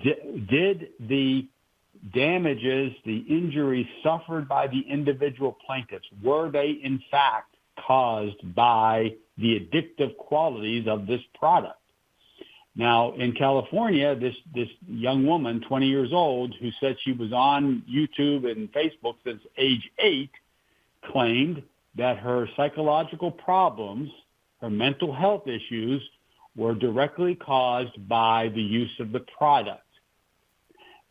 Did the damages, the injuries suffered by the individual plaintiffs, were they in fact caused by the addictive qualities of this product? Now, in California, this young woman, 20 years old, who said she was on YouTube and Facebook since age 8, claimed that her psychological problems, her mental health issues, were directly caused by the use of the product.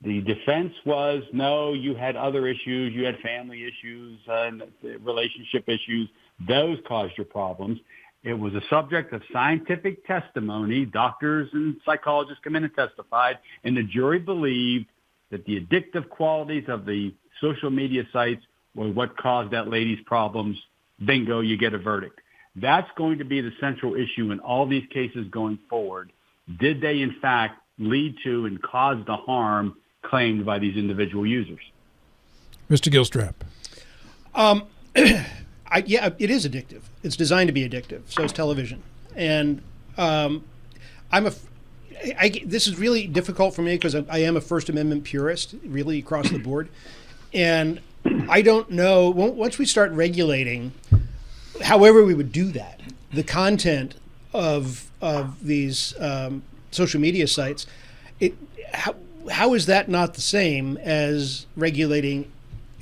The defense was, no, you had other issues, you had family issues, and relationship issues. Those caused your problems. It was a subject of scientific testimony. Doctors and psychologists come in and testified, and the jury believed that the addictive qualities of the social media sites were what caused that lady's problems. Bingo, you get a verdict. That's going to be the central issue in all these cases going forward. Did they, in fact, lead to and cause the harm claimed by these individual users? Mr. Gilstrap. Yeah, it is addictive. It's designed to be addictive. So is television. And this is really difficult for me because I am a First Amendment purist, really across the board. And I don't know, once we start regulating, however we would do that, the content of these social media sites, how is that not the same as regulating,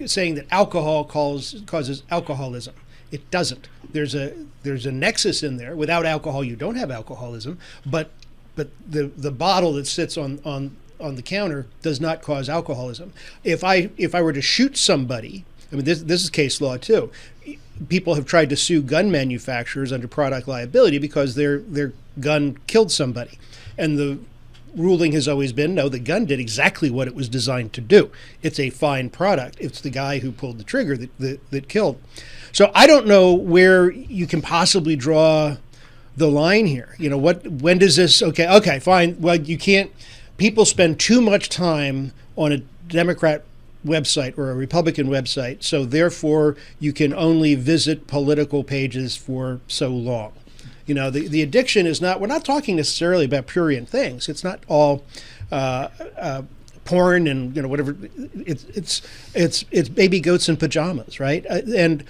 saying that alcohol causes alcoholism? It doesn't. There's a nexus in there. Without alcohol, you don't have alcoholism, but the bottle that sits on the counter does not cause alcoholism. If I were to shoot somebody, I mean this is case law too. People have tried to sue gun manufacturers under product liability because their gun killed somebody, and the ruling has always been, no, the gun did exactly what it was designed to do. It's a fine product. It's the guy who pulled the trigger that killed. So I don't know where you can possibly draw the line here. You know, when does this, okay, fine. Well, you can't, people spend too much time on a Democrat website or a Republican website, so therefore you can only visit political pages for so long. You know, the addiction is not, we're not talking necessarily about prurient things. It's not all porn and, you know, whatever. It's baby goats in pajamas, right? And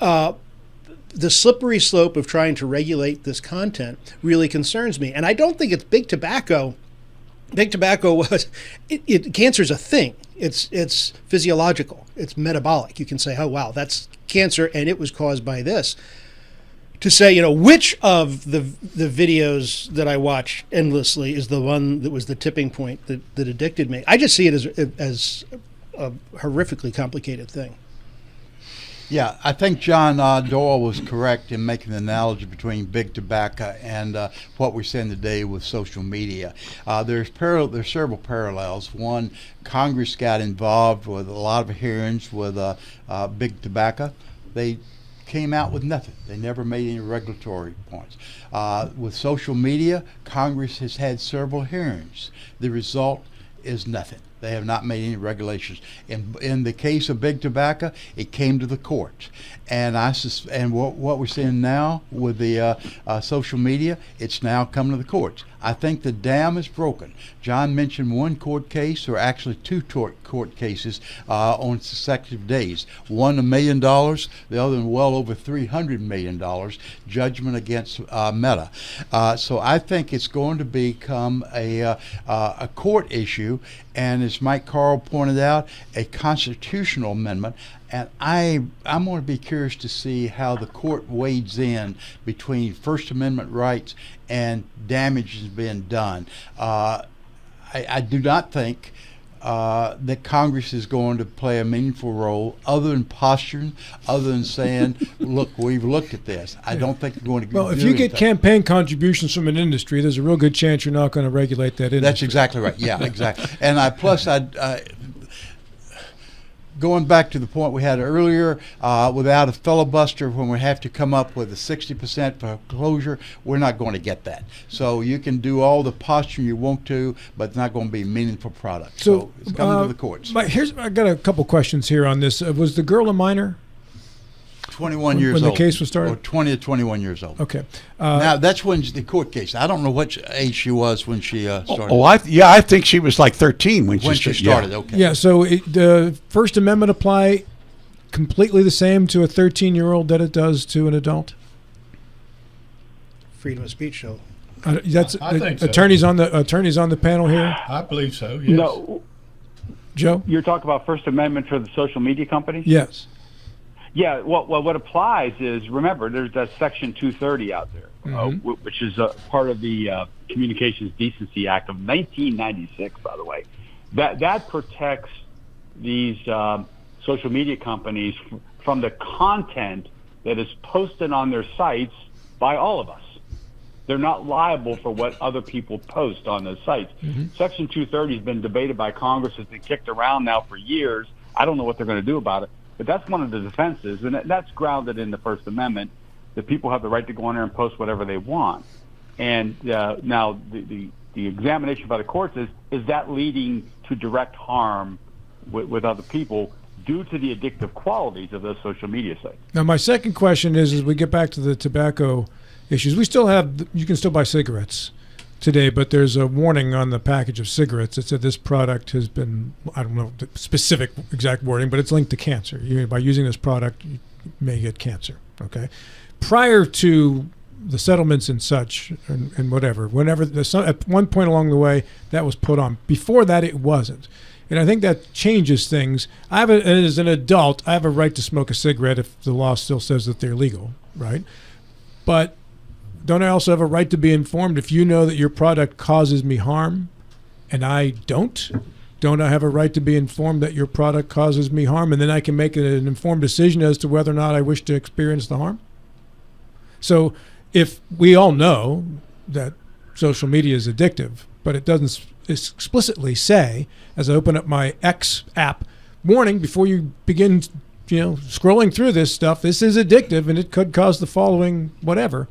the slippery slope of trying to regulate this content really concerns me. And I don't think it's big tobacco. Big tobacco was, cancer's a thing. It's physiological. It's metabolic. You can say, oh, wow, that's cancer and it was caused by this. To say, you know, which of the videos that I watch endlessly is the one that was the tipping point that addicted me. I just see it as a horrifically complicated thing. Yeah, I think John Doyle was correct in making the analogy between big tobacco and what we're seeing today with social media. There's several parallels. One, Congress got involved with a lot of hearings with big tobacco. They came out with nothing. They never made any regulatory points. With social media, Congress has had several hearings. The result is nothing. They have not made any regulations. In the case of big tobacco, it came to the courts. And what we're seeing now with the social media, it's now coming to the courts. I think the dam is broken. John mentioned one court case, or actually two court cases on successive days. One $1 million, the other one well over $300 million judgment against Meta. So I think it's going to become a court issue, and as Mike Carl pointed out, a constitutional amendment. And I'm going to be curious to see how the court wades in between First Amendment rights and damage is being done. I do not think that Congress is going to play a meaningful role other than posturing, other than saying, look, we've looked at this. I don't think they're going to Well, if you get campaign contributions from an industry, there's a real good chance you're not going to regulate that industry. That's exactly right. Yeah, exactly. And going back to the point we had earlier, without a filibuster, when we have to come up with a 60% for closure, we're not going to get that. So you can do all the posturing you want to, but it's not going to be a meaningful product. So it's coming to the courts. I got a couple questions here on this. Was the girl a minor? 21 years old. old. When the case was started? Or 20 to 21 years old. Okay. Now, that's when the court case. I don't know what age she was when she started. I think she was like 13 when she started. Yeah. Okay. Yeah, so the First Amendment apply completely the same to a 13-year-old that it does to an adult? Freedom of speech show. I think so. Attorneys on the panel here? I believe so, yes. No, Joe? you're talking about First Amendment for the social media companies? Yes. Yeah, well, what applies is, remember, there's that Section 230 out there, which is part of the Communications Decency Act of 1996, by the way. That protects these social media companies from the content that is posted on their sites by all of us. They're not liable for what other people post on those sites. Section 230 has been debated by Congress. It's been kicked around now for years. I don't know what they're going to do about it. But that's one of the defenses, and that's grounded in the First Amendment. that people have the right to go on there and post whatever they want. And now the examination by the courts is that leading to direct harm with other people due to the addictive qualities of those social media sites? Now, my second question is, as we get back to the tobacco issues, you can still buy cigarettes today, but there's a warning on the package of cigarettes that said this product has been, I don't know the specific exact wording, but it's linked to cancer. By using this product, you may get cancer. Okay. Prior to the settlements and such, and whatever, at one point along the way, that was put on. Before that, it wasn't. And I think that changes things. As an adult, I have a right to smoke a cigarette if the law still says that they're legal, right? But don't I also have a right to be informed if you know that your product causes me harm and I don't? Don't I have a right to be informed that your product causes me harm, and then I can make an informed decision as to whether or not I wish to experience the harm? So if we all know that social media is addictive, but it doesn't explicitly say, as I open up my X app, warning, before you begin scrolling through this stuff, this is addictive and it could cause the following whatever,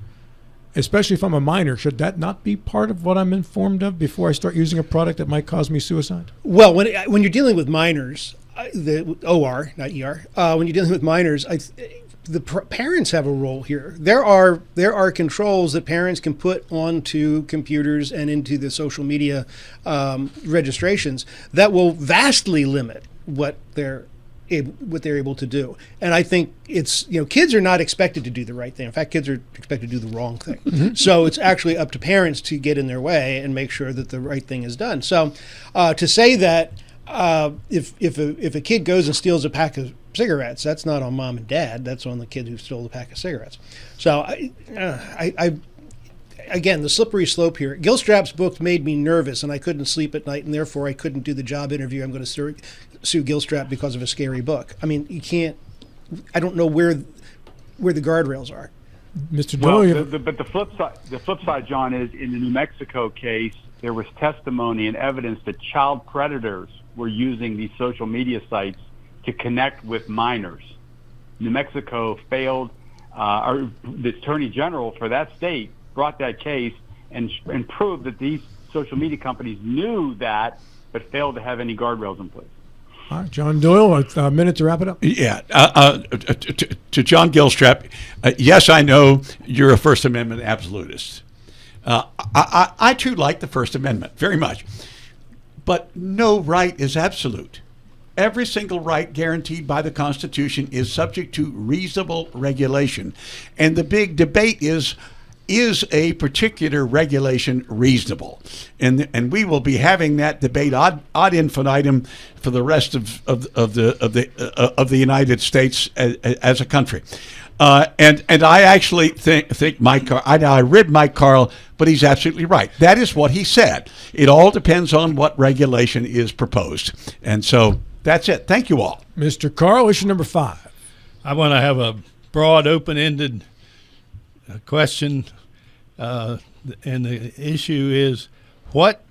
especially if I'm a minor, should that not be part of what I'm informed of before I start using a product that might cause me suicide? Well, when you're dealing with minors, the OR, not ER, when you're dealing with minors, the parents have a role here. There are controls that parents can put onto computers and into the social media registrations that will vastly limit what they're able to do. And I think it's, kids are not expected to do the right thing. In fact, kids are expected to do the wrong thing. Mm-hmm. So it's actually up to parents to get in their way and make sure that the right thing is done. So to say that if a kid goes and steals a pack of cigarettes, that's not on mom and dad. That's on the kid who stole the pack of cigarettes. So I again, the slippery slope here. Gilstrap's book made me nervous, and I couldn't sleep at night, and therefore I couldn't do the job interview. I'm going to sue Gilstrap because of a scary book. I mean, you can't. I don't know where the guardrails are. Mr. Doyle. Well, but the flip side, John, is in the New Mexico case, there was testimony and evidence that child predators were using these social media sites to connect with minors. New Mexico failed, or the Attorney General for that state brought that case and proved that these social media companies knew that, but failed to have any guardrails in place. All right, John Doyle, a minute to wrap it up. Yeah. To John Gilstrap, yes, I know you're a First Amendment absolutist. I too like the First Amendment very much. But no right is absolute. Every single right guaranteed by the Constitution is subject to reasonable regulation. And the big debate is a particular regulation reasonable? And we will be having that debate ad infinitum for the rest of the United States as a country. And I actually think Mike. I read Mike Carl, but he's absolutely right. That is what he said. It all depends on what regulation is proposed, and so that's it. Thank you all, Mr. Carl. Issue number 5. I want to have a broad, open-ended question, and the issue is what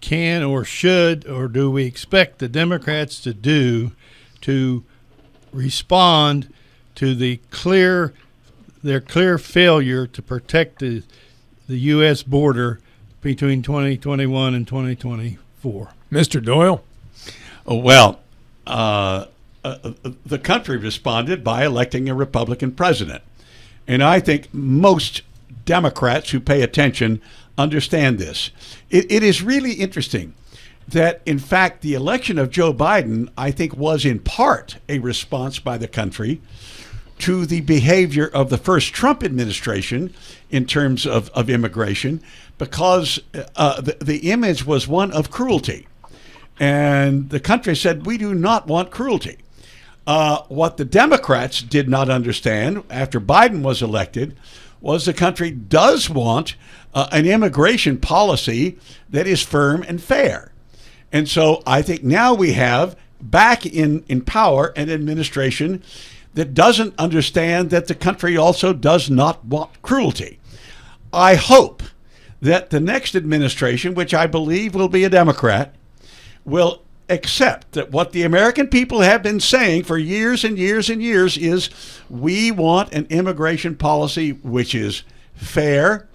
can or should or do we expect the Democrats to do to respond to their clear failure to protect the U.S. border between 2021 and 2024. Mr. Doyle? Well, the country responded by electing a Republican president. And I think most Democrats who pay attention understand this. It is really interesting that, in fact, the election of Joe Biden, I think, was in part a response by the country to the behavior of the first Trump administration in terms of immigration, because the image was one of cruelty. And the country said, we do not want cruelty. What the Democrats did not understand after Biden was elected was the country does want an immigration policy that is firm and fair. And so I think now we have back in power an administration that doesn't understand that the country also does not want cruelty. I hope that the next administration, which I believe will be a Democrat, will accept that what the American people have been saying for years and years and years is we want an immigration policy which is fair,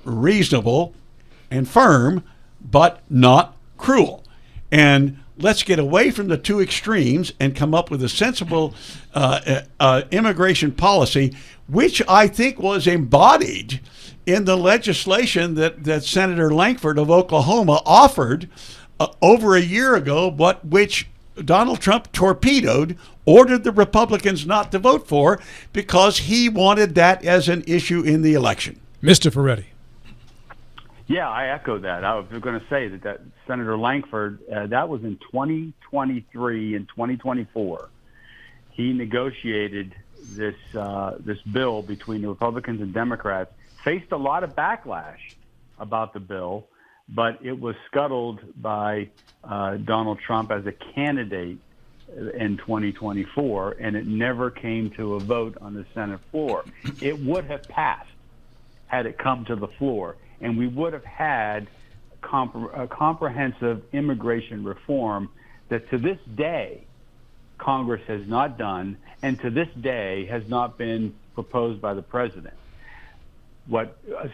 reasonable, and firm, but not cruel. And let's get away from the two extremes and come up with a sensible immigration policy, which I think was embodied in the legislation that Senator Lankford of Oklahoma offered over a year ago, but which Donald Trump torpedoed, ordered the Republicans not to vote for because he wanted that as an issue in the election. Mr. Ferretti. Yeah, I echo that. I was going to say that Senator Lankford, that was in 2023 and 2024. He negotiated this bill between the Republicans and Democrats, faced a lot of backlash about the bill, but it was scuttled by Donald Trump as a candidate in 2024, and it never came to a vote on the Senate floor. It would have passed had it come to the floor, and we would have had a comprehensive immigration reform that to this day Congress has not done, and to this day has not been proposed by the president.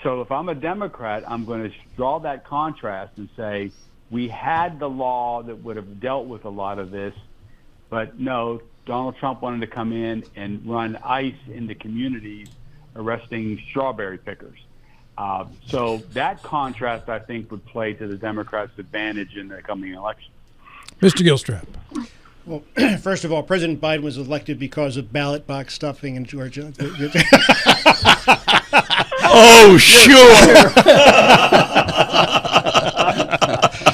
So if I'm a Democrat, I'm going to draw that contrast and say we had the law that would have dealt with a lot of this, but no, Donald Trump wanted to come in and run ICE into communities arresting strawberry pickers. So that contrast, I think, would play to the Democrats' advantage in the coming election. Mr. Gilstrap. Well, first of all, President Biden was elected because of ballot box stuffing in Georgia. Oh, sure.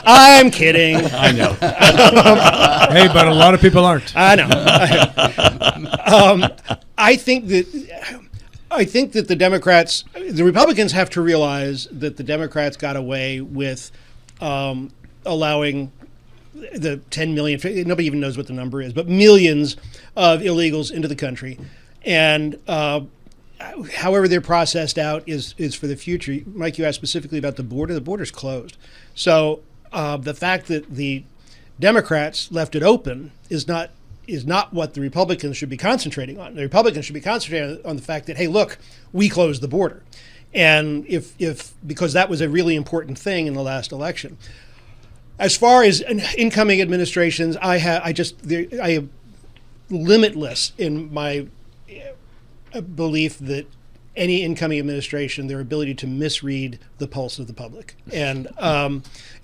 I'm kidding. I know. Hey, but a lot of people aren't. I know. I think that the Democrats, the Republicans have to realize that the Democrats got away with allowing the 10 million, nobody even knows what the number is, but millions of illegals into the country. And however they're processed out is for the future. Mike, you asked specifically about the border. The border's closed. So the fact that the Democrats left it open is not what the Republicans should be concentrating on. The Republicans should be concentrating on the fact that, hey, look, we closed the border. And because that was a really important thing in the last election. As far as incoming administrations, I am limitless in my belief that any incoming administration, their ability to misread the pulse of the public. And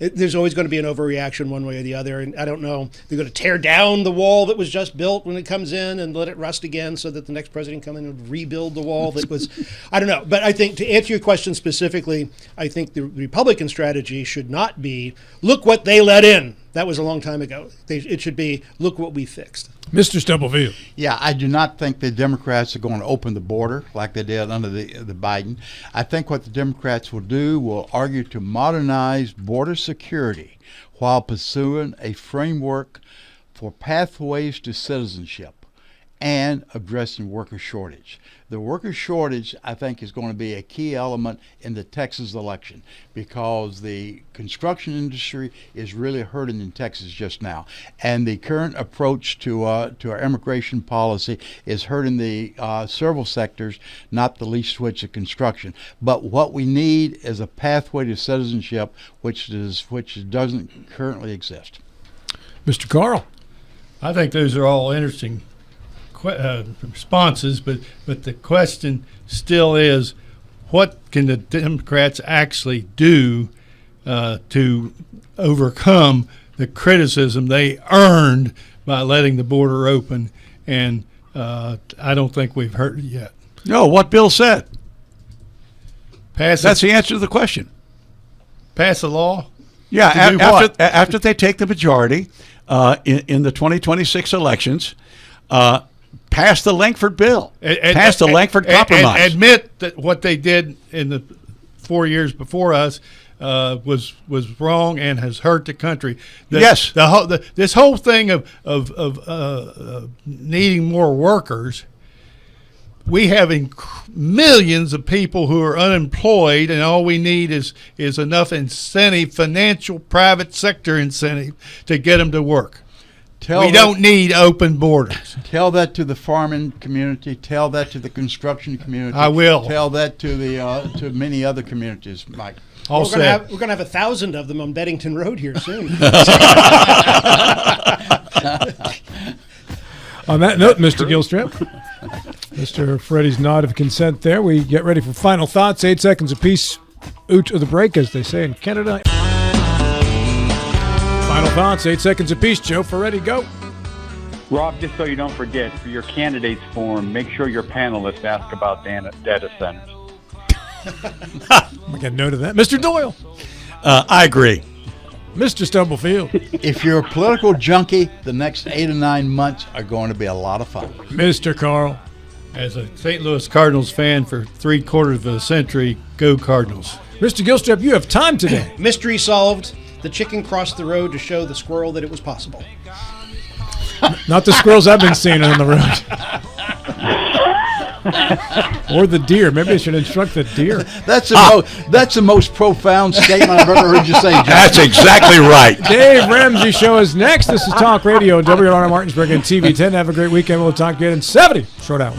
there's always going to be an overreaction one way or the other. And I don't know, they're going to tear down the wall that was just built when it comes in and let it rust again so that the next president come in and rebuild the wall that was, I don't know. But I think to answer your question specifically, I think the Republican strategy should not be, look what they let in. That was a long time ago. It should be, look what we fixed. Mr. Stubblefield. Yeah, I do not think the Democrats are going to open the border like they did under the Biden. I think what the Democrats will argue to modernize border security while pursuing a framework for pathways to citizenship and addressing worker shortage. The worker shortage, I think, is going to be a key element in the Texas election because the construction industry is really hurting in Texas just now. And the current approach to our immigration policy is hurting the several sectors, not the least which is construction. But what we need is a pathway to citizenship, which doesn't currently exist. Mr. Carl. I think those are all interesting responses, but the question still is, what can the Democrats actually do to overcome the criticism they earned by letting the border open? And I don't think we've heard it yet. No, what Bill said. That's the answer to the question. Pass a law? Yeah, after they take the majority in the 2026 elections, pass the Lankford bill, pass the Lankford Compromise. Admit that what they did in the 4 years before us was wrong and has hurt the country. Yes. This whole thing of needing more workers, we have millions of people who are unemployed, and all we need is enough incentive, financial, private sector incentive, to get them to work. We don't need open borders. Tell that to the farming community. Tell that to the construction community. I will. Tell that to the to many other communities, Mike. We're going to have 1,000 of them on Beddington Road here soon. On that note, Mr. Gilstrap, Mr. Freddie's nod of consent there. We get ready for final thoughts. 8 seconds apiece. Out of the break, as they say in Canada. Final thoughts, 8 seconds apiece. Joe Ferretti, go. Rob, just so you don't forget, for your candidates forum, make sure your panelists ask about data centers. I got a note of that. Mr. Doyle. I agree. Mr. Stubblefield. If you're a political junkie, the next 8 or 9 months are going to be a lot of fun. Mr. Carl. As a St. Louis Cardinals fan for 3/4 of a century, go Cardinals. Mr. Gilstrap, you have time today. Mystery solved. The chicken crossed the road to show the squirrel that it was possible. Not the squirrels I've been seeing on the road. Or the deer. Maybe I should instruct the deer. That's the most profound statement I've ever heard you say, John. That's exactly right. Dave Ramsey Show is next. This is Talk Radio, WRR Martinsburg and TV 10. Have a great weekend. We'll talk again in 70 short hours.